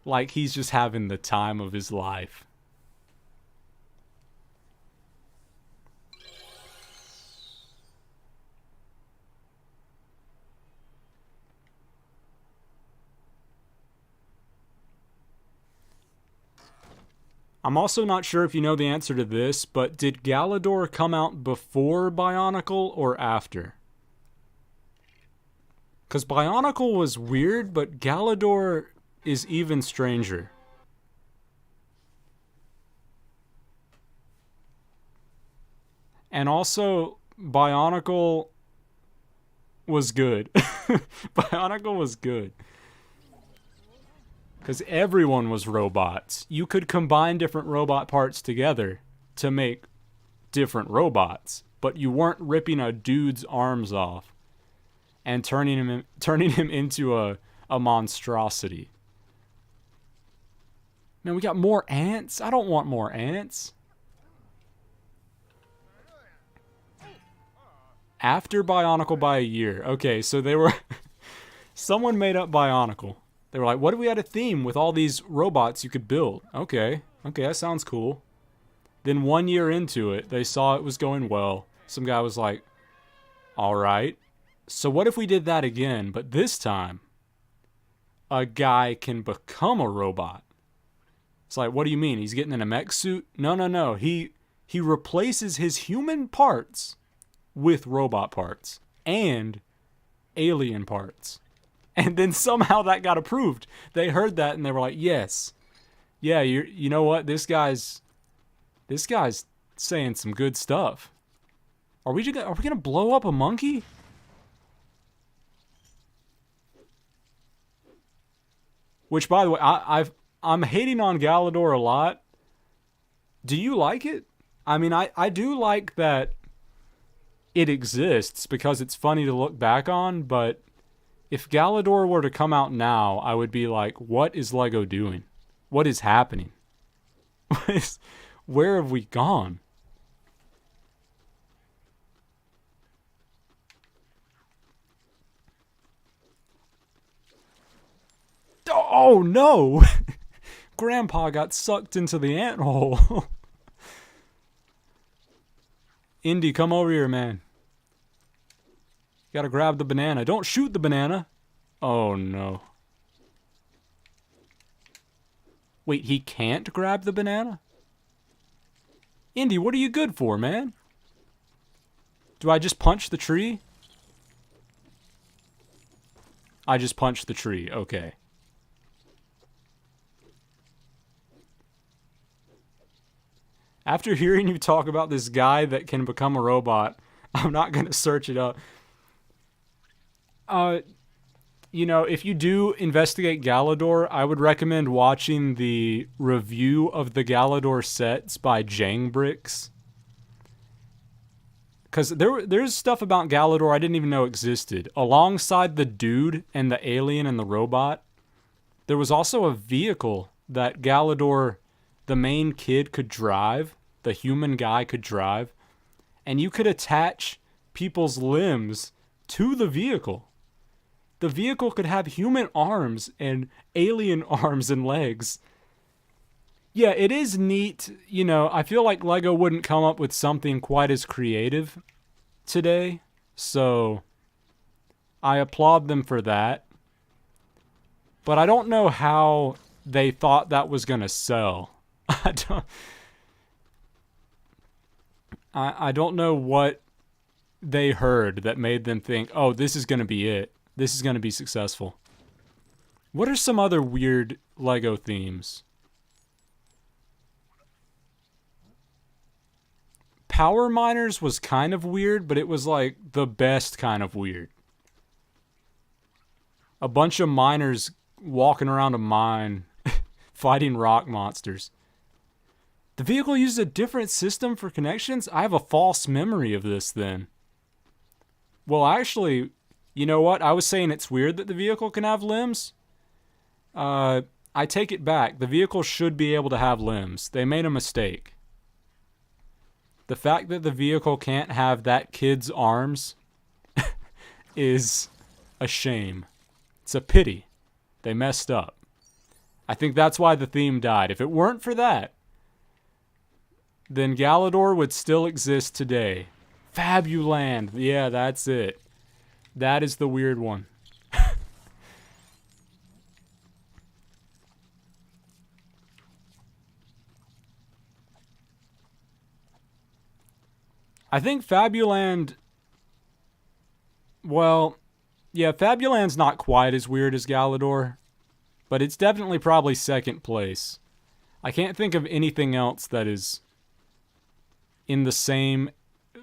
like he's just having the time of his life. I'm also not sure if you know the answer to this, but did Galador come out before Bionicle or after? Because Bionicle was weird, but Galador is even stranger. And also, Bionicle was good. Bionicle was good. Because everyone was robots. You could combine different robot parts together to make different robots, but you weren't ripping a dude's arms off and turning him into a monstrosity. Man, we got more ants? I don't want more ants. After Bionicle by a year. Okay, so they were... Someone made up Bionicle. They were like, what if we had a theme with all these robots you could build? Okay, that sounds cool. Then 1 year into it, they saw it was going well. Some guy was like, all right. So what if we did that again, but this time, a guy can become a robot? It's like, what do you mean? He's getting in a mech suit? No. He replaces his human parts with robot parts and alien parts. And then somehow that got approved. They heard that and they were like, yes. Yeah, you know what? This guy's saying some good stuff. Are we gonna blow up a monkey? Which, by the way, I'm hating on Galador a lot. Do you like it? I mean, I do like that it exists because it's funny to look back on, but if Galador were to come out now, I would be like, what is LEGO doing? What is happening? Where have we gone? Oh, no! Grandpa got sucked into the anthole. Indy, come over here, man. Gotta grab the banana. Don't shoot the banana. Oh, no. Wait, he can't grab the banana? Indy, what are you good for, man? Do I just punch the tree? I just punched the tree. Okay. After hearing you talk about this guy that can become a robot, I'm not going to search it up. You know, if you do investigate Galador, I would recommend watching the review of the Galador sets by Jangbricks. Because there's stuff about Galador I didn't even know existed. Alongside the dude and the alien and the robot, there was also a vehicle that Galador, the main kid, could drive. The human guy could drive. And you could attach people's limbs to the vehicle. The vehicle could have human arms and alien arms and legs. Yeah, it is neat. You know, I feel like LEGO wouldn't come up with something quite as creative today. So, I applaud them for that. But I don't know how they thought that was going to sell. I don't know what they heard that made them think, oh, this is going to be it. This is going to be successful. What are some other weird LEGO themes? Power Miners was kind of weird, but it was like the best kind of weird. A bunch of miners walking around a mine fighting rock monsters. The vehicle used a different system for connections? I have a false memory of this then. Well, actually, you know what? I was saying it's weird that the vehicle can have limbs. I take it back. The vehicle should be able to have limbs. They made a mistake. The fact that the vehicle can't have that kid's arms is a shame. It's a pity. They messed up. I think that's why the theme died. If it weren't for that, then Galador would still exist today. Fabuland. Yeah, that's it. That is the weird one. I think Fabuland... Well, yeah, Fabuland's not quite as weird as Galador, but it's definitely probably second place. I can't think of anything else that is in the same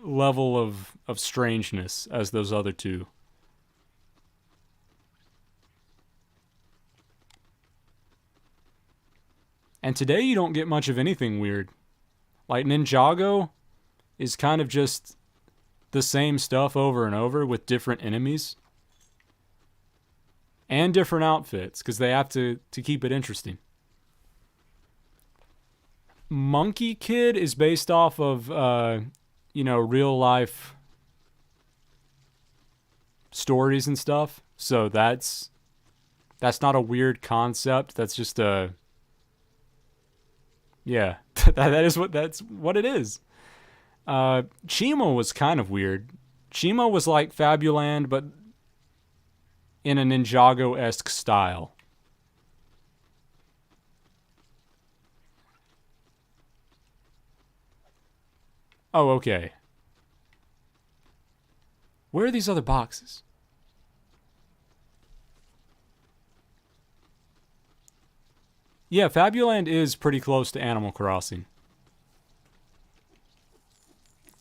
level of strangeness as those other two. And today you don't get much of anything weird. Like Ninjago is kind of just the same stuff over and over with different enemies. And different outfits, because they have to keep it interesting. Monkey Kid is based off of, real life stories and stuff. So that's not a weird concept. That's just a... Yeah, that's what it is. Chima was kind of weird. Chima was like Fabuland, but in a Ninjago-esque style. Oh, okay. Where are these other boxes? Yeah, Fabuland is pretty close to Animal Crossing.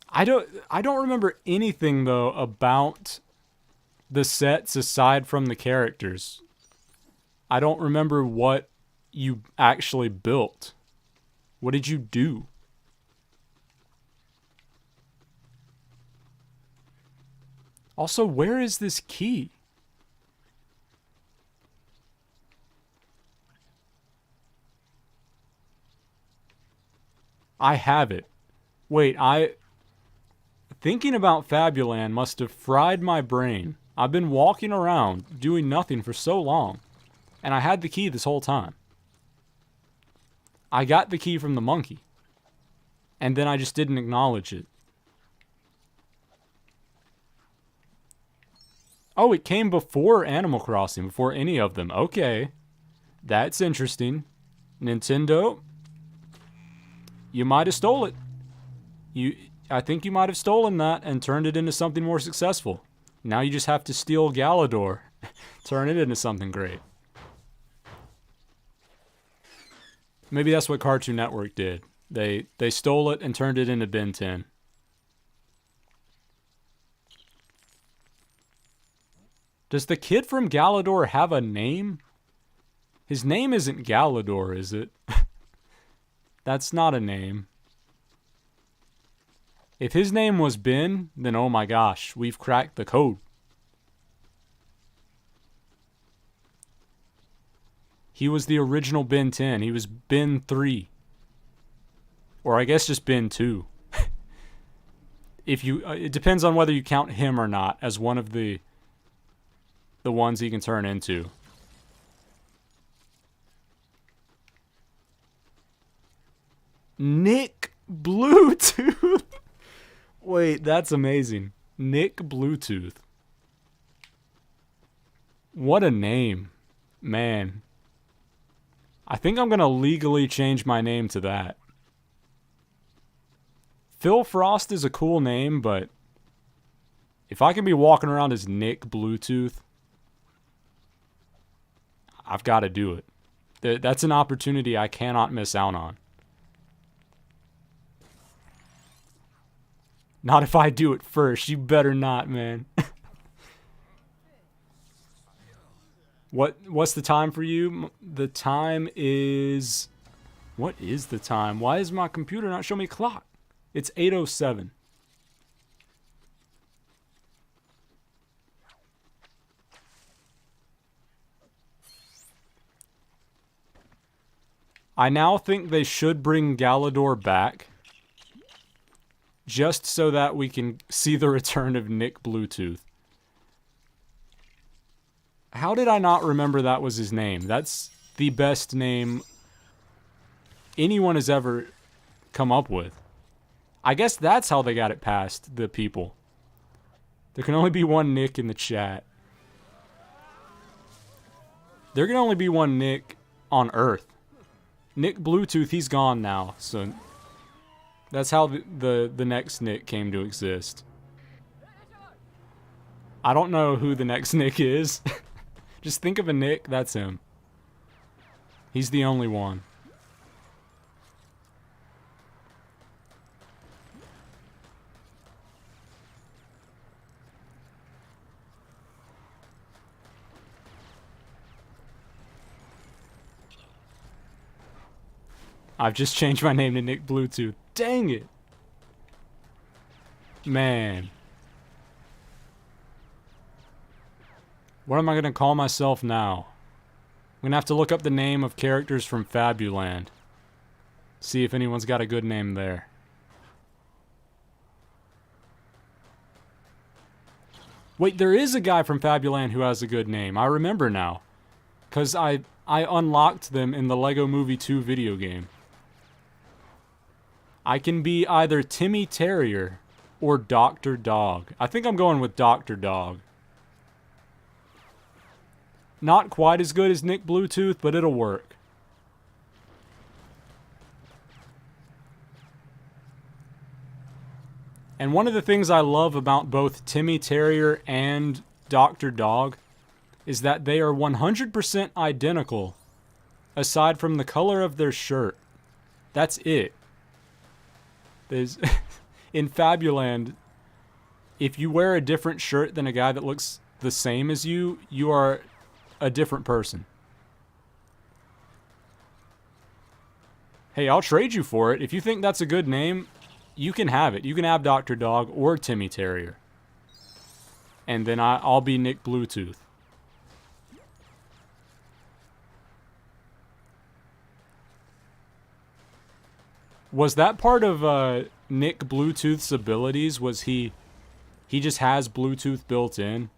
I don't remember anything though about the sets aside from the characters. I don't remember what you actually built. What did you do? Also, where is this key? I have it. Wait, thinking about Fabuland must have fried my brain. I've been walking around doing nothing for so long. And I had the key this whole time. I got the key from the monkey. And then I just didn't acknowledge it. Oh, it came before Animal Crossing, before any of them. Okay. That's interesting. Nintendo, you might have stole it. I think you might have stolen that and turned it into something more successful. Now you just have to steal Galador. Turn it into something great. Maybe that's what Cartoon Network did. They stole it and turned it into Ben 10. Does the kid from Galador have a name? His name isn't Galador, is it? That's not a name. If his name was Ben, then oh my gosh, we've cracked the code. He was the original Ben 10. He was Ben 3. Or I guess just Ben 2. It depends on whether you count him or not as one of the ones he can turn into. Nick Bluetooth. Wait, that's amazing. Nick Bluetooth. What a name. Man. I think I'm going to legally change my name to that. Phil Frost is a cool name, but if I can be walking around as Nick Bluetooth, I've got to do it. That's an opportunity I cannot miss out on. Not if I do it first. You better not, man. What's the time for you? The time is... What is the time? Why is my computer not showing me a clock? It's 8:07. I now think they should bring Galador back. Just so that we can see the return of Nick Bluetooth. How did I not remember that was his name? That's the best name anyone has ever come up with. I guess that's how they got it past the people. There can only be one Nick in the chat. There can only be one Nick on Earth. Nick Bluetooth, he's gone now, so that's how the next Nick came to exist. I don't know who the next Nick is. Just think of a Nick, that's him. He's the only one. I've just changed my name to Nick Bluetooth. Dang it. Man. What am I going to call myself now? I'm going to have to look up the name of characters from Fabuland. See if anyone's got a good name there. Wait, there is a guy from Fabuland who has a good name. I remember now. Because I unlocked them in the Lego Movie 2 video game. I can be either Timmy Terrier or Dr. Dog. I think I'm going with Dr. Dog. Not quite as good as Nick Bluetooth, but it'll work. And one of the things I love about both Timmy Terrier and Dr. Dog is that they are 100% identical, aside from the color of their shirt. That's it. There's in Fabuland, if you wear a different shirt than a guy that looks the same as you, you are a different person. Hey, I'll trade you for it. If you think that's a good name, you can have it. You can have Dr. Dog or Timmy Terrier. And then I'll be Nick Bluetooth. Was that part of Nick Bluetooth's abilities? Was he just has Bluetooth built in?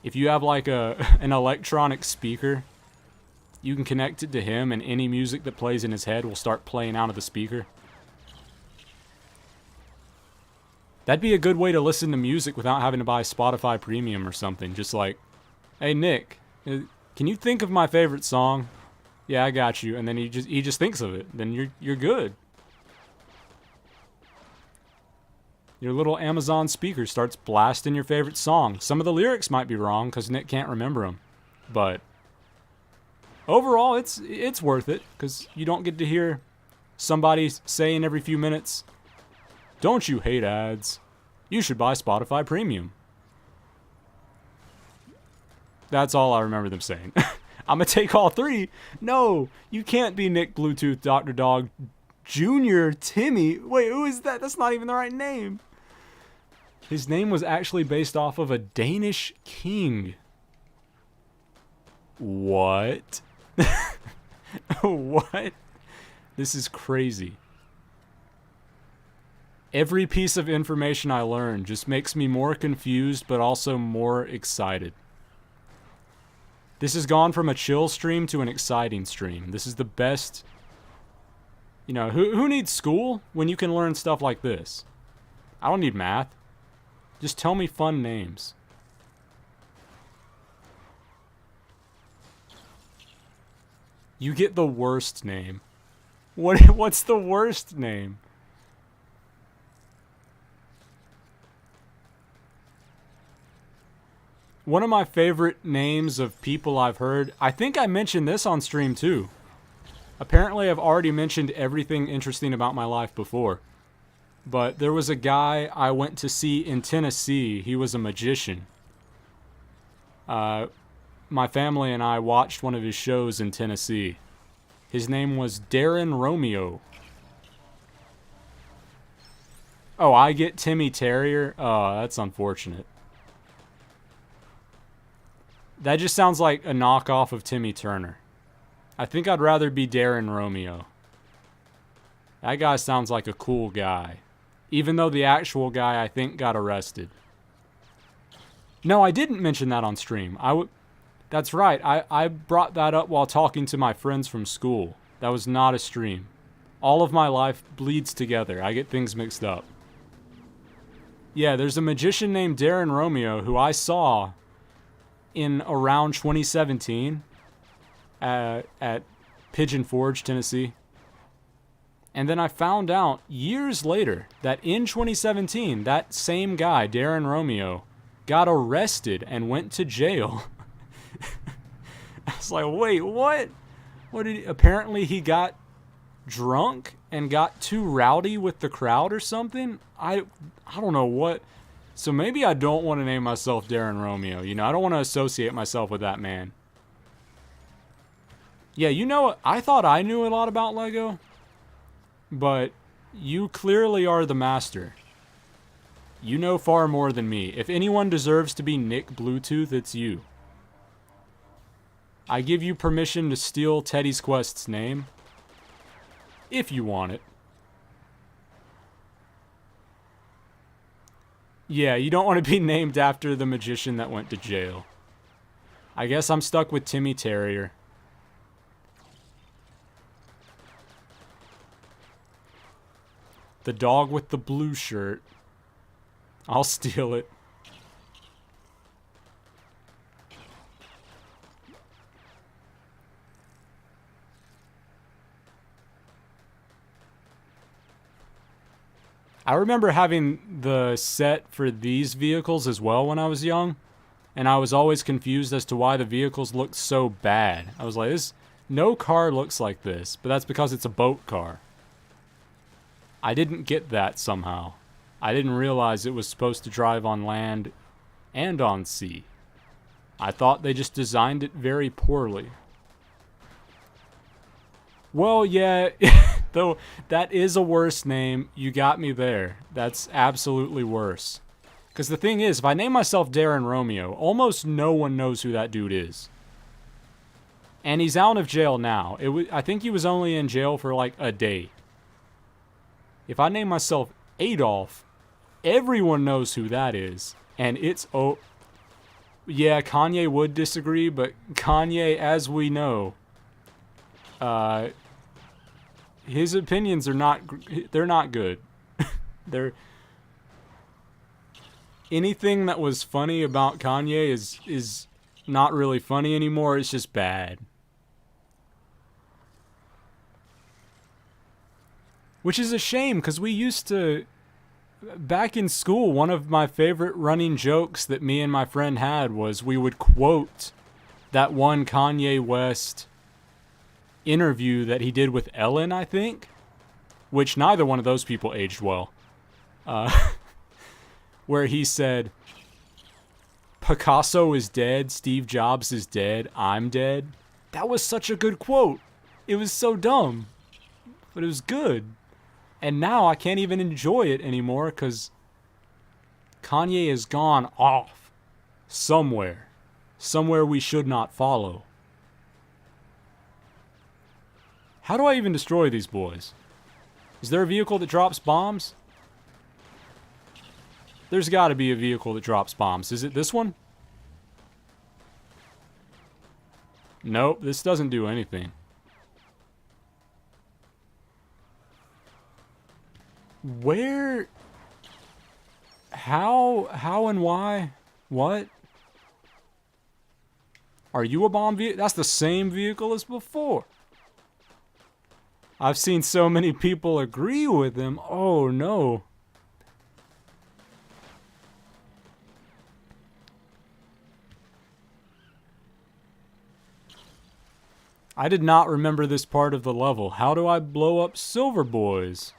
If you have like an electronic speaker, you can connect it to him, and any music that plays in his head will start playing out of the speaker. That'd be a good way to listen to music without having to buy Spotify Premium or something. Just like, hey Nick, can you think of my favorite song? Yeah, I got you. And then he just thinks of it. Then you're good. Your little Amazon speaker starts blasting your favorite song. Some of the lyrics might be wrong because Nick can't remember them, but overall, it's worth it because you don't get to hear somebody saying every few minutes, "Don't you hate ads? You should buy Spotify Premium." That's all I remember them saying. I'm gonna take all three. No, you can't be Nick Bluetooth Dr. Dog Junior Timmy. Wait, who is that? That's not even the right name. His name was actually based off of a Danish king. What? What? This is crazy. Every piece of information I learn just makes me more confused, but also more excited. This has gone from a chill stream to an exciting stream. This is the best. You know, who needs school when you can learn stuff like this? I don't need math. Just tell me fun names. You get the worst name. What's the worst name? One of my favorite names of people I've heard, I think I mentioned this on stream too. Apparently I've already mentioned everything interesting about my life before. But there was a guy I went to see in Tennessee. He was a magician. My family and I watched one of his shows in Tennessee. His name was Darren Romeo. Oh, I get Timmy Terrier? Oh, that's unfortunate. That just sounds like a knockoff of Timmy Turner. I think I'd rather be Darren Romeo. That guy sounds like a cool guy. Even though the actual guy, I think, got arrested. No, I didn't mention that on stream. That's right. I brought that up while talking to my friends from school. That was not a stream. All of my life bleeds together. I get things mixed up. Yeah, there's a magician named Darren Romeo who I saw in around 2017 at Pigeon Forge, Tennessee. And then I found out years later that in 2017, that same guy, Darren Romeo, got arrested and went to jail. I was like, wait, what? Apparently he got drunk and got too rowdy with the crowd or something? I don't know what. So maybe I don't want to name myself Darren Romeo. You know, I don't want to associate myself with that man. Yeah, you know, I thought I knew a lot about Lego. But you clearly are the master. You know far more than me. If anyone deserves to be Nick Bluetooth, it's you. I give you permission to steal Teddy's Quest's name. If you want it. Yeah, you don't want to be named after the magician that went to jail. I guess I'm stuck with Timmy Terrier. The dog with the blue shirt. I'll steal it. I remember having the set for these vehicles as well when I was young, and I was always confused as to why the vehicles looked so bad. I was like, no car looks like this, but that's because it's a boat car. I didn't get that somehow. I didn't realize it was supposed to drive on land and on sea. I thought they just designed it very poorly. Well, yeah, though that is a worse name. You got me there. That's absolutely worse. Because the thing is, if I name myself Darren Romeo, almost no one knows who that dude is. And he's out of jail now. I think he was only in jail for like a day. If I name myself Adolf, everyone knows who that is. And it's... Oh, Yeah, Kanye would disagree, but Kanye, as we know, uh, his opinions are not, they're not good. They're, anything that was funny about Kanye is not really funny anymore, it's just bad. Which is a shame, because we used to, back in school, one of my favorite running jokes that me and my friend had was we would quote that one Kanye West interview that he did with Ellen, I think, which neither one of those people aged well, where he said, Picasso is dead, Steve Jobs is dead, I'm dead. That was such a good quote. It was so dumb, but it was good. And now I can't even enjoy it anymore because Kanye has gone off somewhere. Somewhere we should not follow. How do I even destroy these boys? Is there a vehicle that drops bombs? There's got to be a vehicle that drops bombs. Is it this one? Nope, this doesn't do anything. Where? How and why? What? Are you a bomb vehicle? That's the same vehicle as before. I've seen so many people agree with him. Oh no. I did not remember this part of the level. How do I blow up silver boys?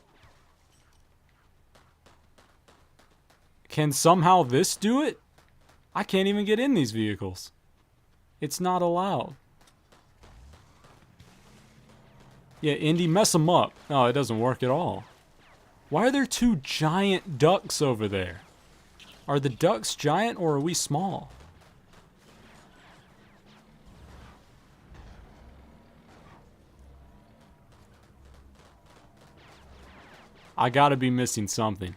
Can somehow this do it? I can't even get in these vehicles. It's not allowed. Yeah, Indy, mess them up. No, it doesn't work at all. Why are there two giant ducks over there? Are the ducks giant or are we small? I gotta be missing something.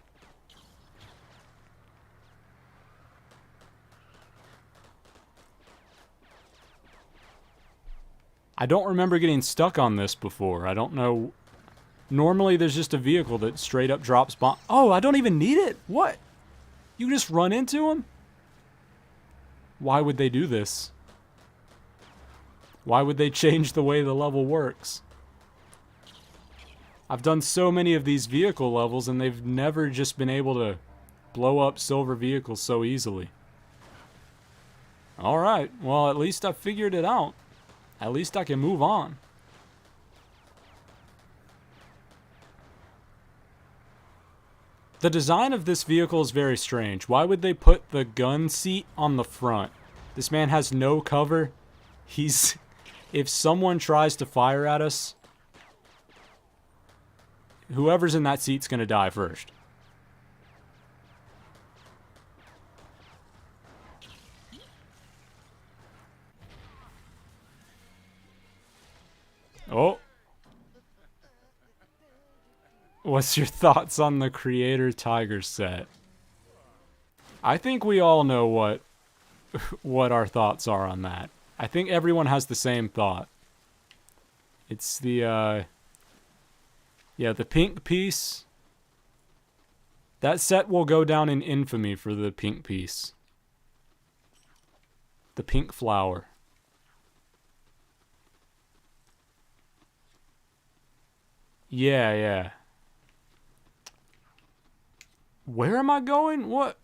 I don't remember getting stuck on this before. I don't know. Normally there's just a vehicle that straight up drops bomb. Oh, I don't even need it? What? You just run into them? Why would they do this? Why would they change the way the level works? I've done so many of these vehicle levels and they've never just been able to blow up silver vehicles so easily. Alright, well at least I figured it out. At least I can move on. The design of this vehicle is very strange. Why would they put the gun seat on the front? This man has no cover. He's... If someone tries to fire at us, whoever's in that seat's gonna die first. Oh. What's your thoughts on the Creator Tiger set? I think we all know what our thoughts are on that. I think everyone has the same thought. It's the, yeah, the pink piece. That set will go down in infamy for the pink piece. The pink flower. Yeah, yeah. Where am I going? What?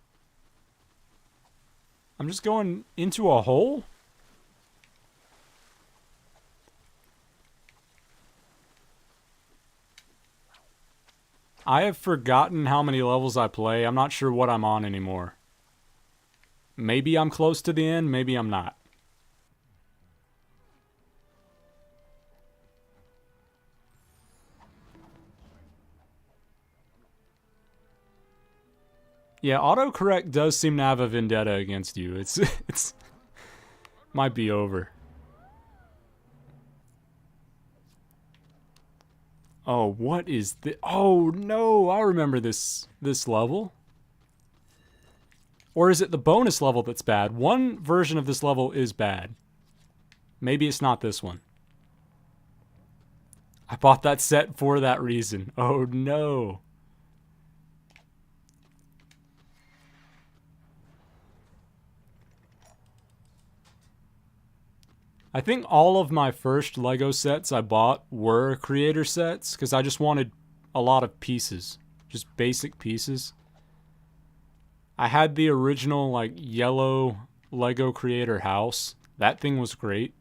I'm just going into a hole? I have forgotten how many levels I play. I'm not sure what I'm on anymore. Maybe I'm close to the end, maybe I'm not. Yeah, autocorrect does seem to have a vendetta against you. It's might be over. Oh, what is this? Oh no, I remember this level. Or is it the bonus level that's bad? One version of this level is bad. Maybe it's not this one. I bought that set for that reason. Oh no. I think all of my first Lego sets I bought were creator sets because I just wanted a lot of pieces. Just basic pieces. I had the original like yellow Lego creator house. That thing was great.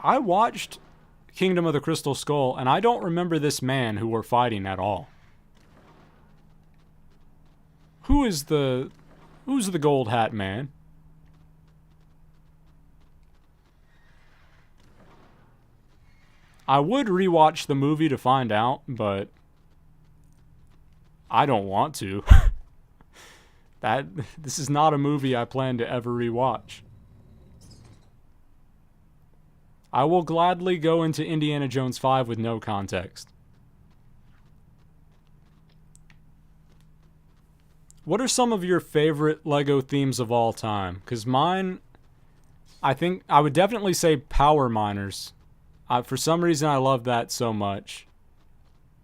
I watched Kingdom of the Crystal Skull, and I don't remember this man who we're fighting at all. Who's the gold hat man? I would rewatch the movie to find out, but I don't want to. This is not a movie I plan to ever rewatch. I will gladly go into Indiana Jones 5 with no context. What are some of your favorite Lego themes of all time? Because mine, I think I would definitely say Power Miners. For some reason, I love that so much.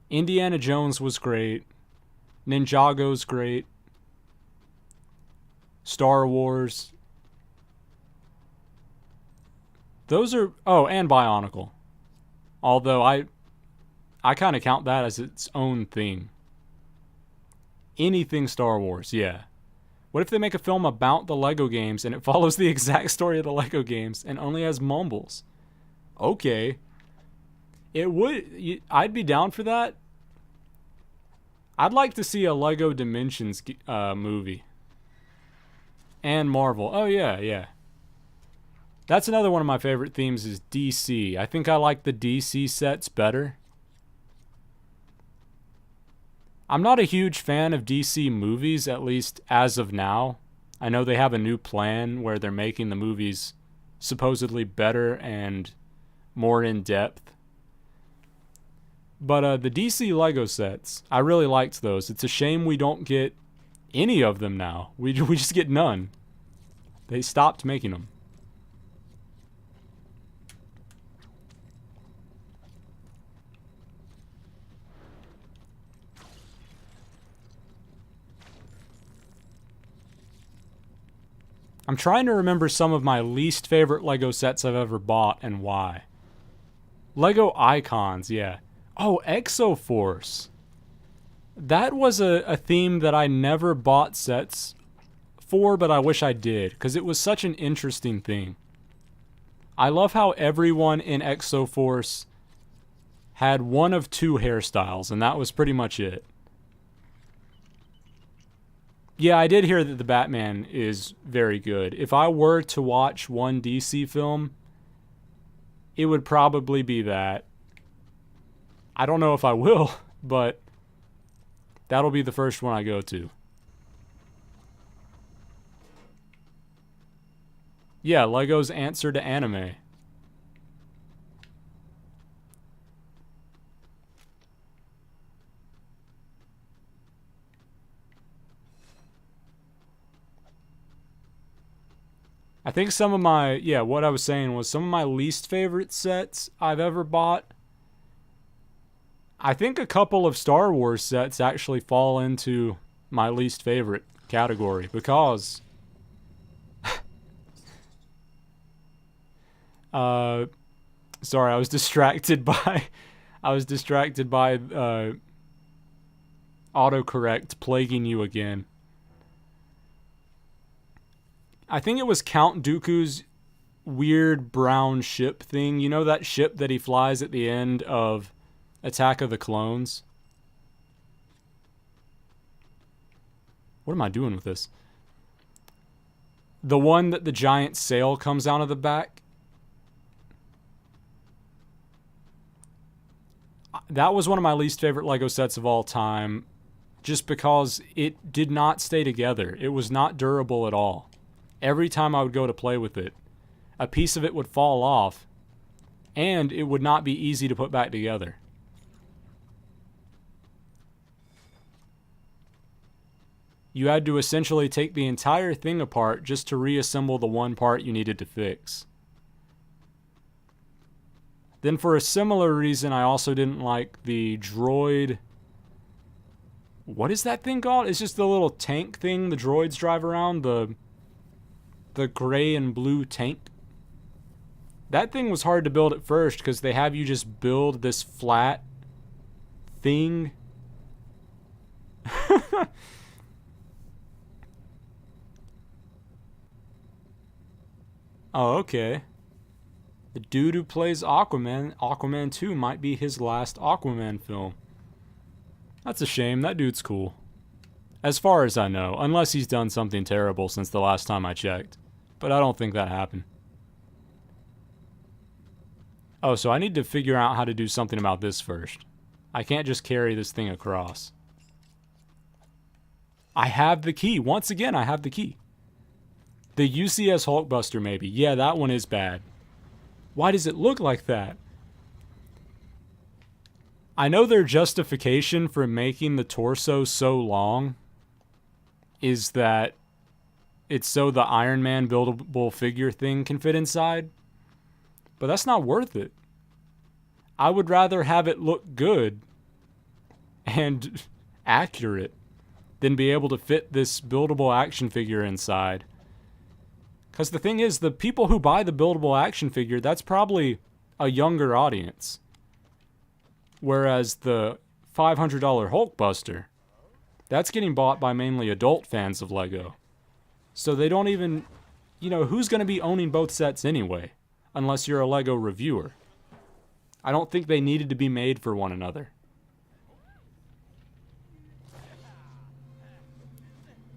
Indiana Jones was great. Ninjago's great. Star Wars. Those are... Oh, and Bionicle. Although I kind of count that as its own thing. Anything Star Wars, yeah. What if they make a film about the Lego games and it follows the exact story of the Lego games and only has mumbles? Okay. It would... I'd be down for that. I'd like to see a Lego Dimensions movie. And Marvel. Oh, yeah, yeah. That's another one of my favorite themes is DC. I think I like the DC sets better. I'm not a huge fan of DC movies, at least as of now. I know they have a new plan where they're making the movies supposedly better and more in-depth. But the DC Lego sets, I really liked those. It's a shame we don't get any of them now. We just get none. They stopped making them. I'm trying to remember some of my least favorite Lego sets I've ever bought and why. Lego Icons, yeah. Oh, Exoforce. That was a theme that I never bought sets for, but I wish I did, because it was such an interesting thing. I love how everyone in Exoforce had one of two hairstyles, and that was pretty much it. Yeah, I did hear that the Batman is very good. If I were to watch one DC film, it would probably be that. I don't know if I will, but that'll be the first one I go to. Yeah, Lego's answer to anime. I think some of my, what I was saying was some of my least favorite sets I've ever bought. I think a couple of Star Wars sets actually fall into my least favorite category because sorry, I was distracted by autocorrect plaguing you again. I think it was Count Dooku's weird brown ship thing. You know that ship that he flies at the end of Attack of the Clones? What am I doing with this? The one that the giant sail comes out of the back. That was one of my least favorite Lego sets of all time. just because it did not stay together. It was not durable at all. Every time I would go to play with it, a piece of it would fall off, and it would not be easy to put back together. You had to essentially take the entire thing apart just to reassemble the one part you needed to fix. Then for a similar reason, I also didn't like the droid... What is that thing called? It's just the little tank thing the droids drive around, the gray and blue tank. That thing was hard to build at first because they have you just build this flat thing. Oh, okay. The dude who plays Aquaman, Aquaman 2 might be his last Aquaman film. That's a shame. That dude's cool. As far as I know, unless he's done something terrible since the last time I checked. But I don't think that happened. Oh, so I need to figure out how to do something about this first. I can't just carry this thing across. I have the key. Once again, I have the key. The UCS Hulkbuster, maybe. Yeah, that one is bad. Why does it look like that? I know their justification for making the torso so long is that it's so the Iron Man buildable figure thing can fit inside. But that's not worth it. I would rather have it look good and accurate than be able to fit this buildable action figure inside. Because the thing is, the people who buy the buildable action figure, that's probably a younger audience. Whereas the $500 Hulkbuster, that's getting bought by mainly adult fans of LEGO. So they don't even, you know, who's going to be owning both sets anyway? Unless you're a LEGO reviewer. I don't think they needed to be made for one another.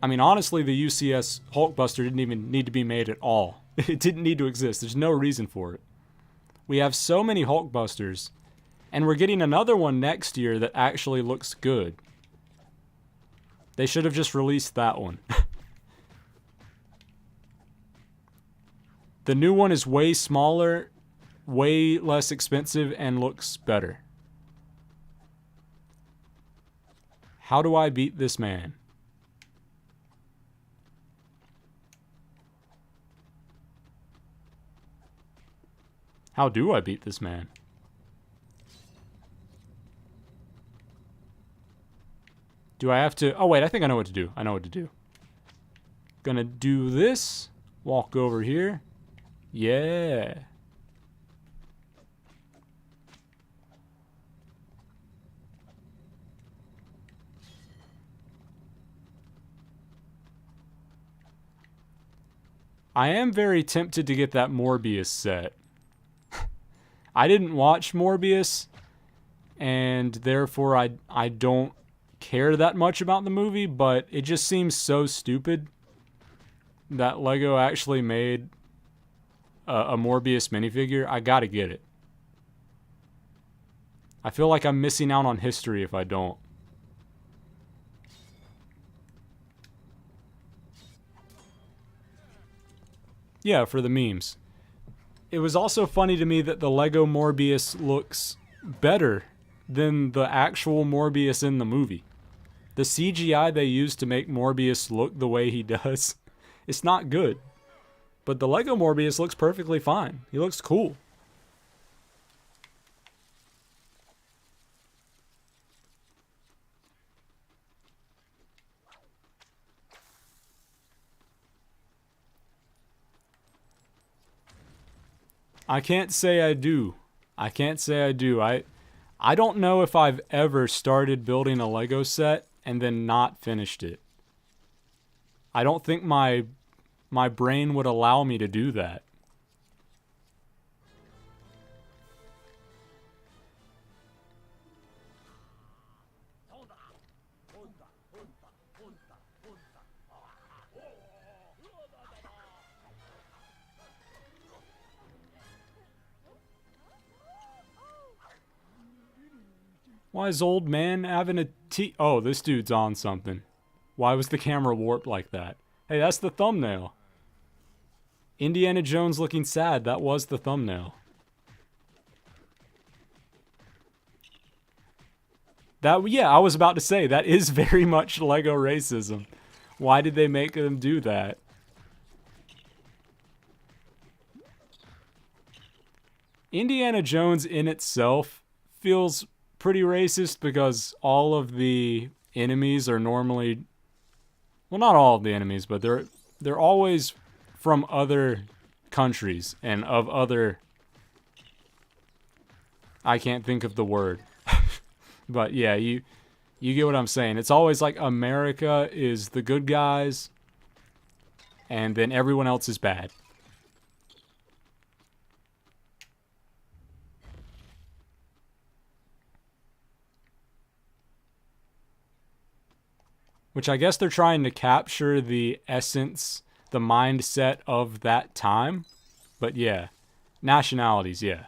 I mean, honestly, the UCS Hulkbuster didn't even need to be made at all. It didn't need to exist. There's no reason for it. We have so many Hulkbusters, and we're getting another one next year that actually looks good. They should have just released that one. The new one is way smaller, way less expensive, and looks better. How do I beat this man? How do I beat this man? Do I have to... Oh, wait, I think I know what to do. I know what to do. Gonna do this. Walk over here. Yeah. I am very tempted to get that Morbius set. I didn't watch Morbius, and therefore I don't care that much about the movie, but it just seems so stupid that LEGO actually made a Morbius minifigure. I gotta get it. I feel like I'm missing out on history if I don't. Yeah, for the memes. It was also funny to me that the LEGO Morbius looks better than the actual Morbius in the movie. The CGI they used to make Morbius look the way he does, it's not good. But the LEGO Morbius looks perfectly fine. He looks cool. I can't say I do. I can't say I do. I don't know if I've ever started building a LEGO set and then not finished it. I don't think my brain would allow me to do that. Why is old man having a tea? Oh, this dude's on something. Why was the camera warped like that? Hey, that's the thumbnail. Indiana Jones looking sad. That was the thumbnail. Yeah, I was about to say, that is very much Lego racism. Why did they make them do that? Indiana Jones in itself feels pretty racist because all of the enemies are normally, well, not all of the enemies, but they're always from other countries and of other, I can't think of the word. But yeah, you get what I'm saying. It's always like America is the good guys and then everyone else is bad. Which I guess they're trying to capture the essence, the mindset of that time. But yeah, nationalities, yeah.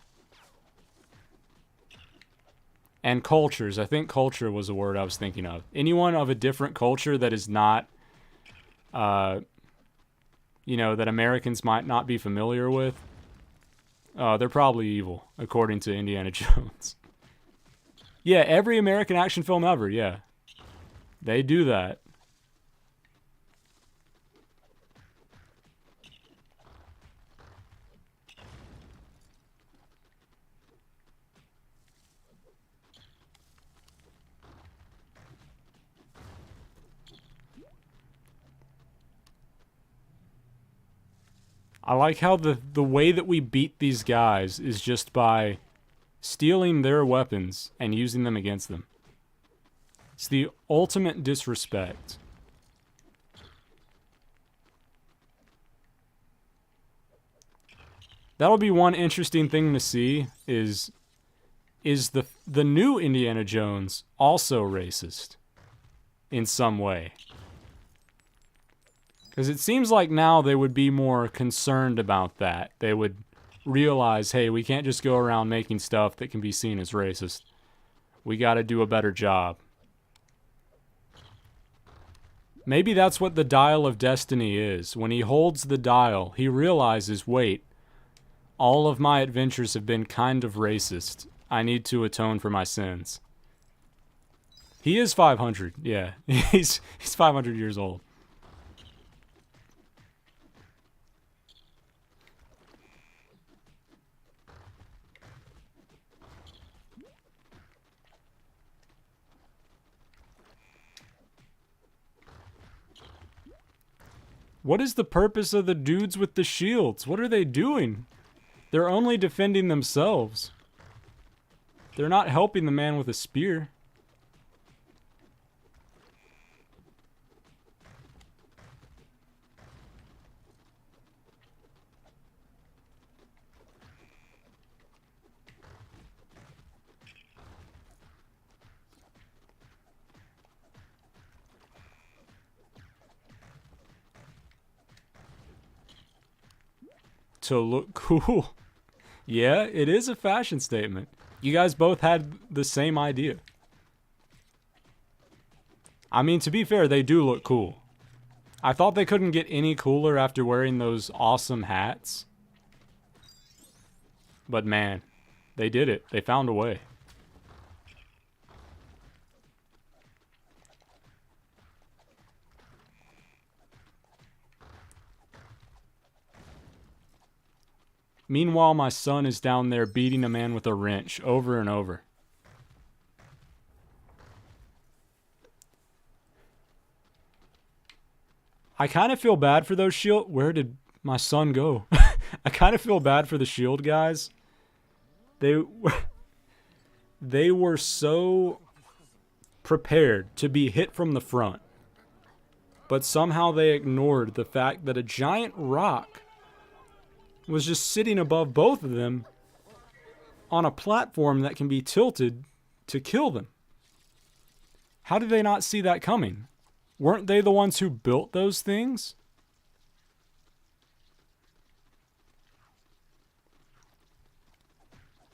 And cultures. I think culture was the word I was thinking of. Anyone of a different culture that is not, that Americans might not be familiar with, they're probably evil, according to Indiana Jones. Yeah, every American action film ever, yeah. They do that. I like how the way that we beat these guys is just by stealing their weapons and using them against them. It's the ultimate disrespect. That'll be one interesting thing to see is the new Indiana Jones also racist in some way? Because it seems like now they would be more concerned about that. They would realize, hey, we can't just go around making stuff that can be seen as racist. We got to do a better job. Maybe that's what the Dial of Destiny is. When he holds the dial, he realizes, wait, all of my adventures have been kind of racist. I need to atone for my sins. He is 500, yeah. He's 500 years old. What is the purpose of the dudes with the shields? What are they doing? They're only defending themselves. They're not helping the man with a spear. To look cool. Yeah, it is a fashion statement. You guys both had the same idea. I mean, to be fair, they do look cool. I thought they couldn't get any cooler after wearing those awesome hats. But man, they did it. They found a way. Meanwhile, my son is down there beating a man with a wrench over and over. I kind of feel bad for those shield... Where did my son go? I kind of feel bad for the shield guys. They were so prepared to be hit from the front. But somehow they ignored the fact that a giant rock was just sitting above both of them on a platform that can be tilted to kill them. How did they not see that coming? Weren't they the ones who built those things?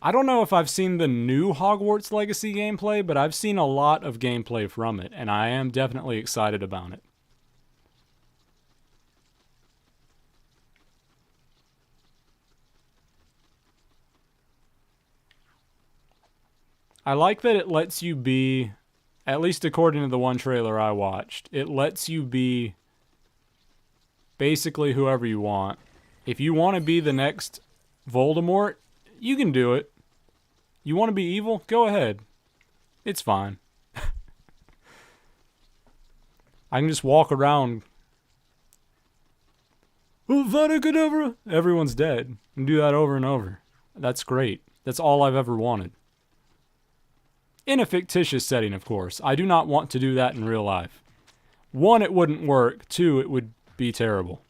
I don't know if I've seen the new Hogwarts Legacy gameplay, but I've seen a lot of gameplay from it, and I am definitely excited about it. I like that it lets you be, at least according to the one trailer I watched, it lets you be basically whoever you want. If you want to be the next Voldemort, you can do it. You want to be evil? Go ahead. It's fine. I can just walk around. Vada Kedavra! Everyone's dead. And do that over and over. That's great. That's all I've ever wanted. In a fictitious setting, of course. I do not want to do that in real life. 1, it wouldn't work. 2, it would be terrible.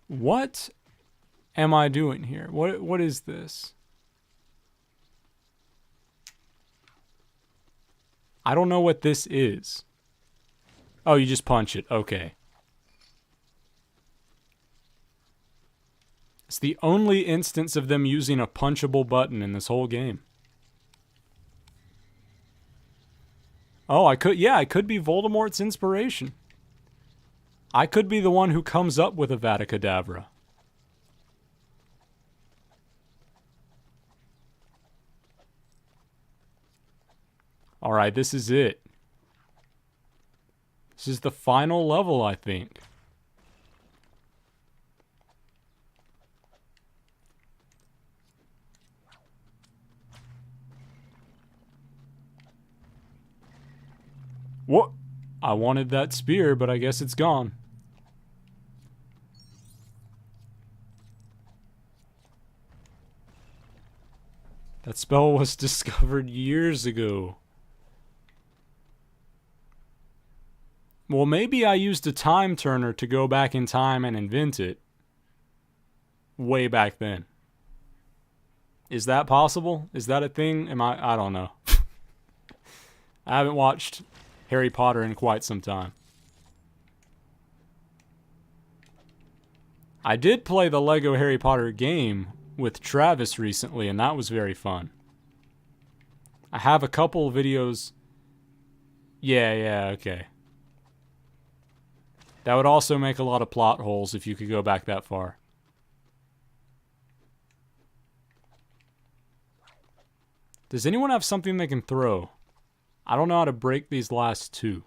What am I doing here? What is this? I don't know what this is. Oh, you just punch it. Okay. It's the only instance of them using a punchable button in this whole game. Oh, I could be Voldemort's inspiration. I could be the one who comes up with Avada Kedavra. Alright, this is it. This is the final level, I think. What? I wanted that spear, but I guess it's gone. That spell was discovered years ago. Well, maybe I used a time turner to go back in time and invent it. Way back then. Is that possible? Is that a thing? I don't know. I haven't watched Harry Potter in quite some time. I did play the Lego Harry Potter game with Travis recently, and that was very fun. I have a couple videos. Yeah, okay. That would also make a lot of plot holes if you could go back that far. Does anyone have something they can throw? I don't know how to break these last 2.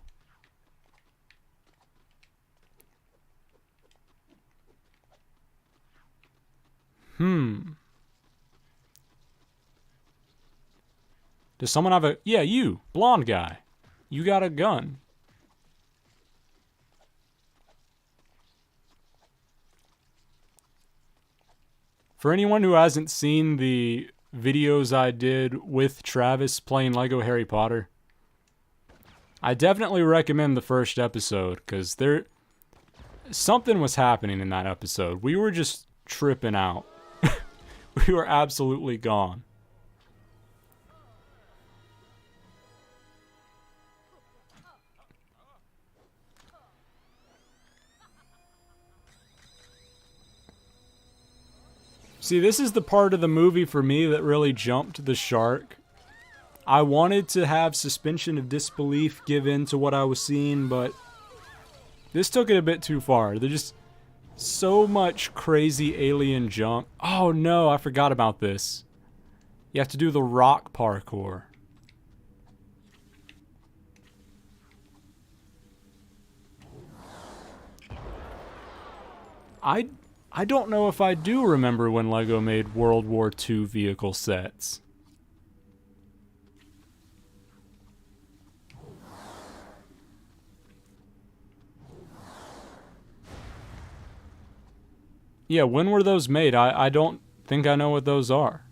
Does someone have a... Yeah, you. Blonde guy. You got a gun. For anyone who hasn't seen the videos I did with Travis playing Lego Harry Potter, I definitely recommend the first episode, because something was happening in that episode. We were just tripping out. We were absolutely gone. See, this is the part of the movie for me that really jumped the shark. I wanted to have suspension of disbelief give in to what I was seeing, but this took it a bit too far. There's just so much crazy alien junk. Oh no, I forgot about this. You have to do the rock parkour. I don't know if I do remember when LEGO made World War II vehicle sets. Yeah, when were those made? I don't think I know what those are.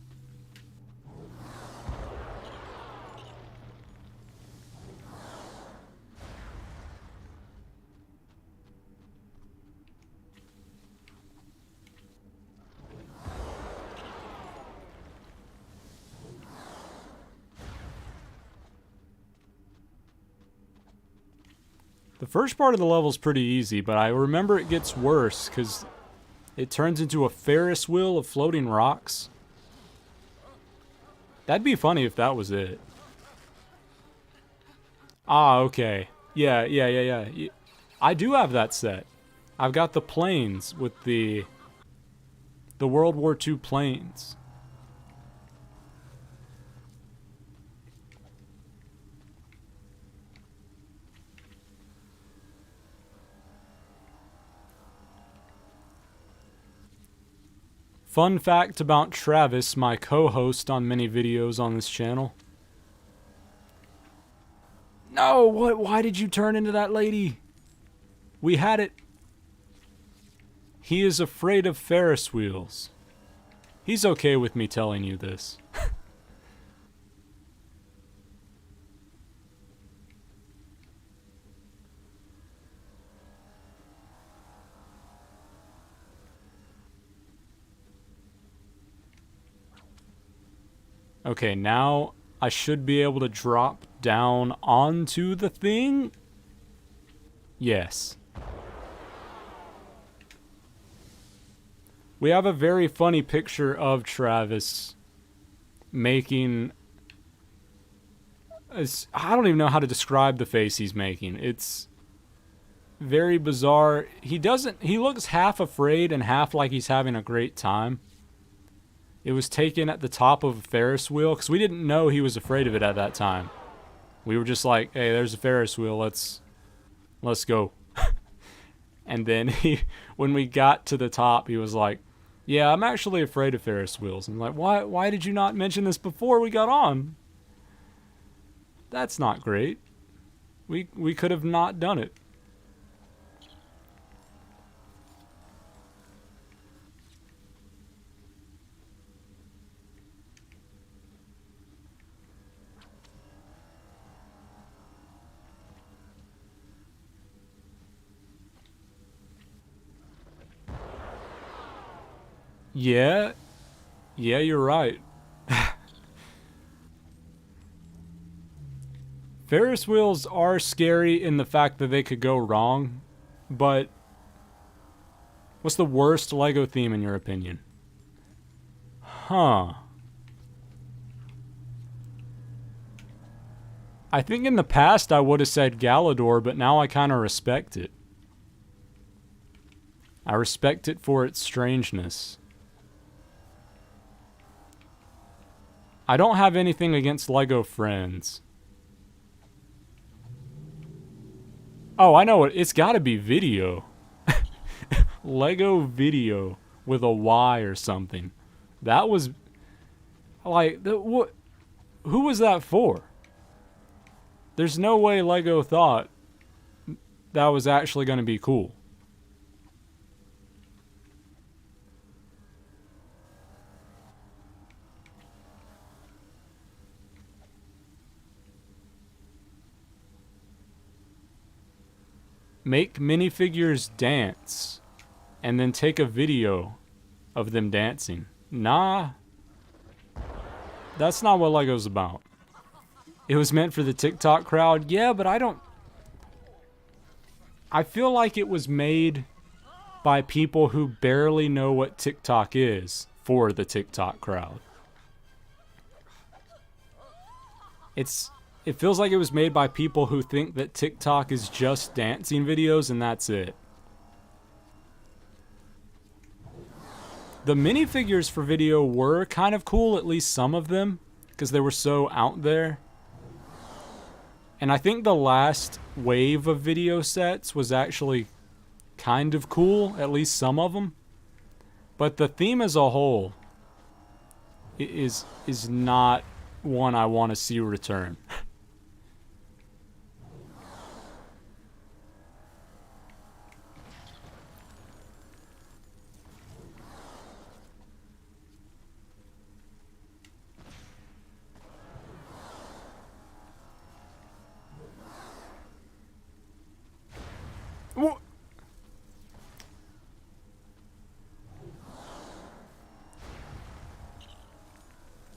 The first part of the level is pretty easy, but I remember it gets worse because it turns into a Ferris wheel of floating rocks. That'd be funny if that was it. Ah, okay. Yeah. I do have that set. I've got the planes with the World War II planes. Fun fact about Travis, my co-host on many videos on this channel. No, what? Why did you turn into that lady? We had it. He is afraid of Ferris wheels. He's okay with me telling you this. Okay, now I should be able to drop down onto the thing. Yes. We have a very funny picture of Travis making... I don't even know how to describe the face he's making. It's very bizarre. He looks half afraid and half like he's having a great time. It was taken at the top of a Ferris wheel, because we didn't know he was afraid of it at that time. We were just like, hey, there's a Ferris wheel, let's go. And then when we got to the top, he was like, yeah, I'm actually afraid of Ferris wheels. I'm like, why did you not mention this before we got on? That's not great. We could have not done it. Yeah, you're right. Ferris wheels are scary in the fact that they could go wrong, but what's the worst LEGO theme in your opinion? Huh. I think in the past I would have said Galador, but now I kind of respect it. I respect it for its strangeness. I don't have anything against LEGO Friends. Oh, I know it. It's gotta be Video. LEGO Video with a Y or something. That was... like, what? Who was that for? There's no way LEGO thought that was actually gonna be cool. Make minifigures dance, and then take a video of them dancing. Nah. That's not what LEGO's about. It was meant for the TikTok crowd. Yeah, but I feel like it was made by people who barely know what TikTok is for the TikTok crowd. It feels like it was made by people who think that TikTok is just dancing videos and that's it. The minifigures for video were kind of cool, at least some of them, because they were so out there. And I think the last wave of video sets was actually kind of cool, at least some of them. But the theme as a whole is not one I want to see return.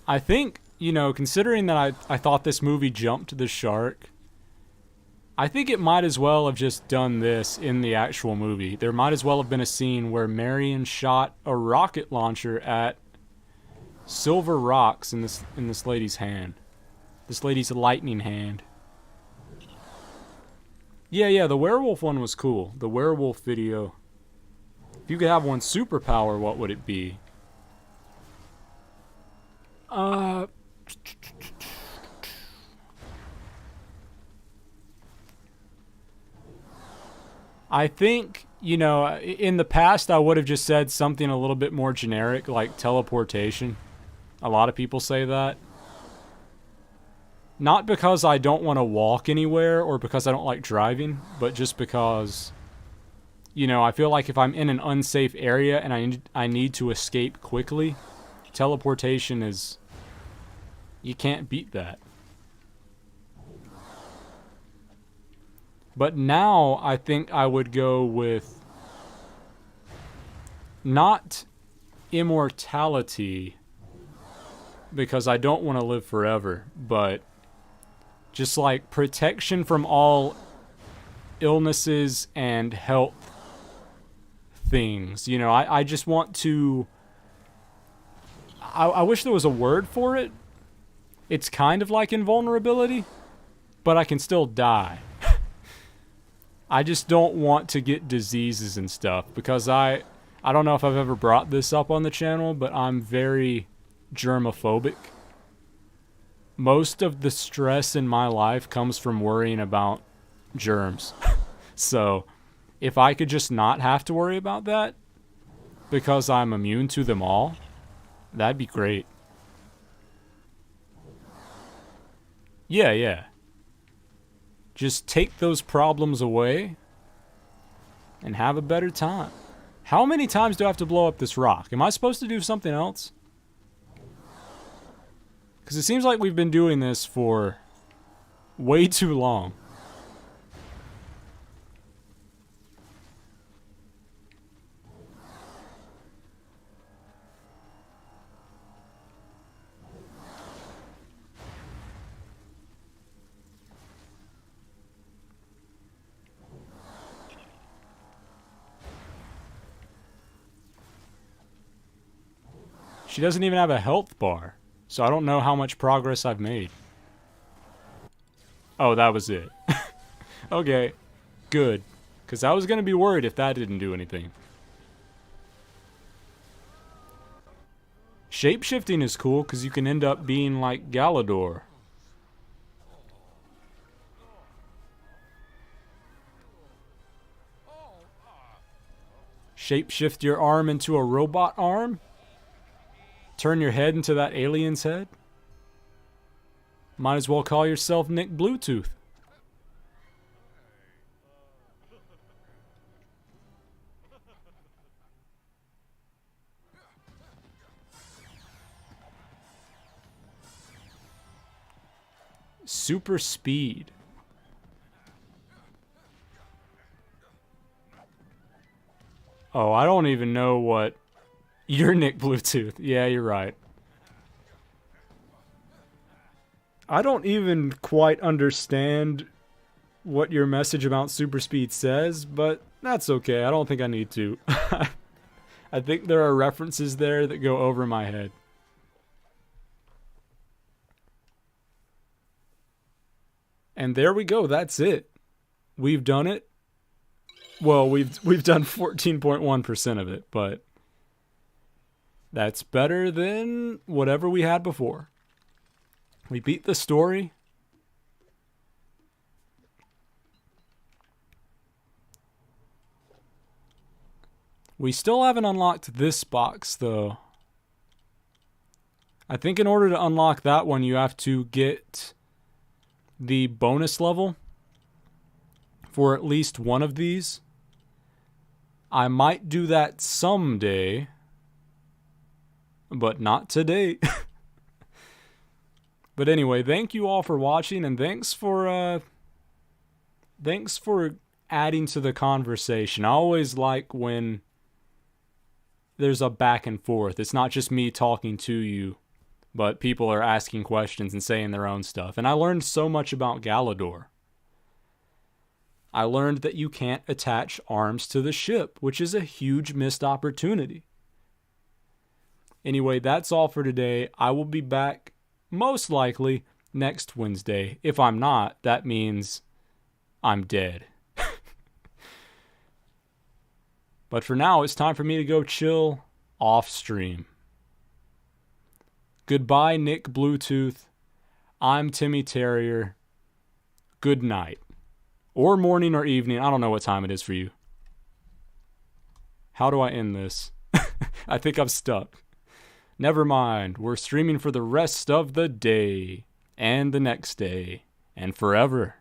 I think, you know, considering that I thought this movie jumped the shark, I think it might as well have just done this in the actual movie. There might as well have been a scene where Marion shot a rocket launcher at silver rocks in this lady's hand. This lady's lightning hand. Yeah, the werewolf one was cool. The werewolf video. If you could have one superpower, what would it be? I think, you know, in the past I would have just said something a little bit more generic, like teleportation. A lot of people say that. Not because I don't want to walk anywhere or because I don't like driving, but just because, you know, I feel like if I'm in an unsafe area and I need to escape quickly, teleportation is... You can't beat that. But now I think I would go with not immortality, because I don't want to live forever, but just like protection from all illnesses and health things. You know, I just want to... I wish there was a word for it. It's kind of like invulnerability, but I can still die. I just don't want to get diseases and stuff, because I don't know if I've ever brought this up on the channel, but I'm very germophobic. Most of the stress in my life comes from worrying about germs. So, if I could just not have to worry about that, because I'm immune to them all, that'd be great. Yeah. Just take those problems away and have a better time. How many times do I have to blow up this rock? Am I supposed to do something else? Because it seems like we've been doing this for way too long. She doesn't even have a health bar, so I don't know how much progress I've made. Oh, that was it. Okay, good. Because I was going to be worried if that didn't do anything. Shapeshifting is cool because you can end up being like Galador. Shapeshift your arm into a robot arm? Turn your head into that alien's head? Might as well call yourself Nick Bluetooth. Super speed. Oh, I don't even know what... You're Nick Bluetooth. Yeah, you're right. I don't even quite understand what your message about super speed says, but that's okay. I don't think I need to. I think there are references there that go over my head. And there we go. That's it. We've done it. Well, we've done 14.1% of it, but that's better than whatever we had before. We beat the story. We still haven't unlocked this box, though. I think in order to unlock that one, you have to get the bonus level for at least one of these. I might do that someday, but not today. But anyway, thank you all for watching, and thanks for adding to the conversation. I always like when there's a back and forth. It's not just me talking to you, but people are asking questions and saying their own stuff. And I learned so much about Galador. I learned that you can't attach arms to the ship, which is a huge missed opportunity. Anyway, that's all for today. I will be back most likely next Wednesday. If I'm not, that means I'm dead. But for now, it's time for me to go chill off stream. Goodbye, Nick Bluetooth. I'm Timmy Terrier. Good night. Or morning or evening. I don't know what time it is for you. How do I end this? I think I'm stuck. Never mind. We're streaming for the rest of the day. And the next day. And forever.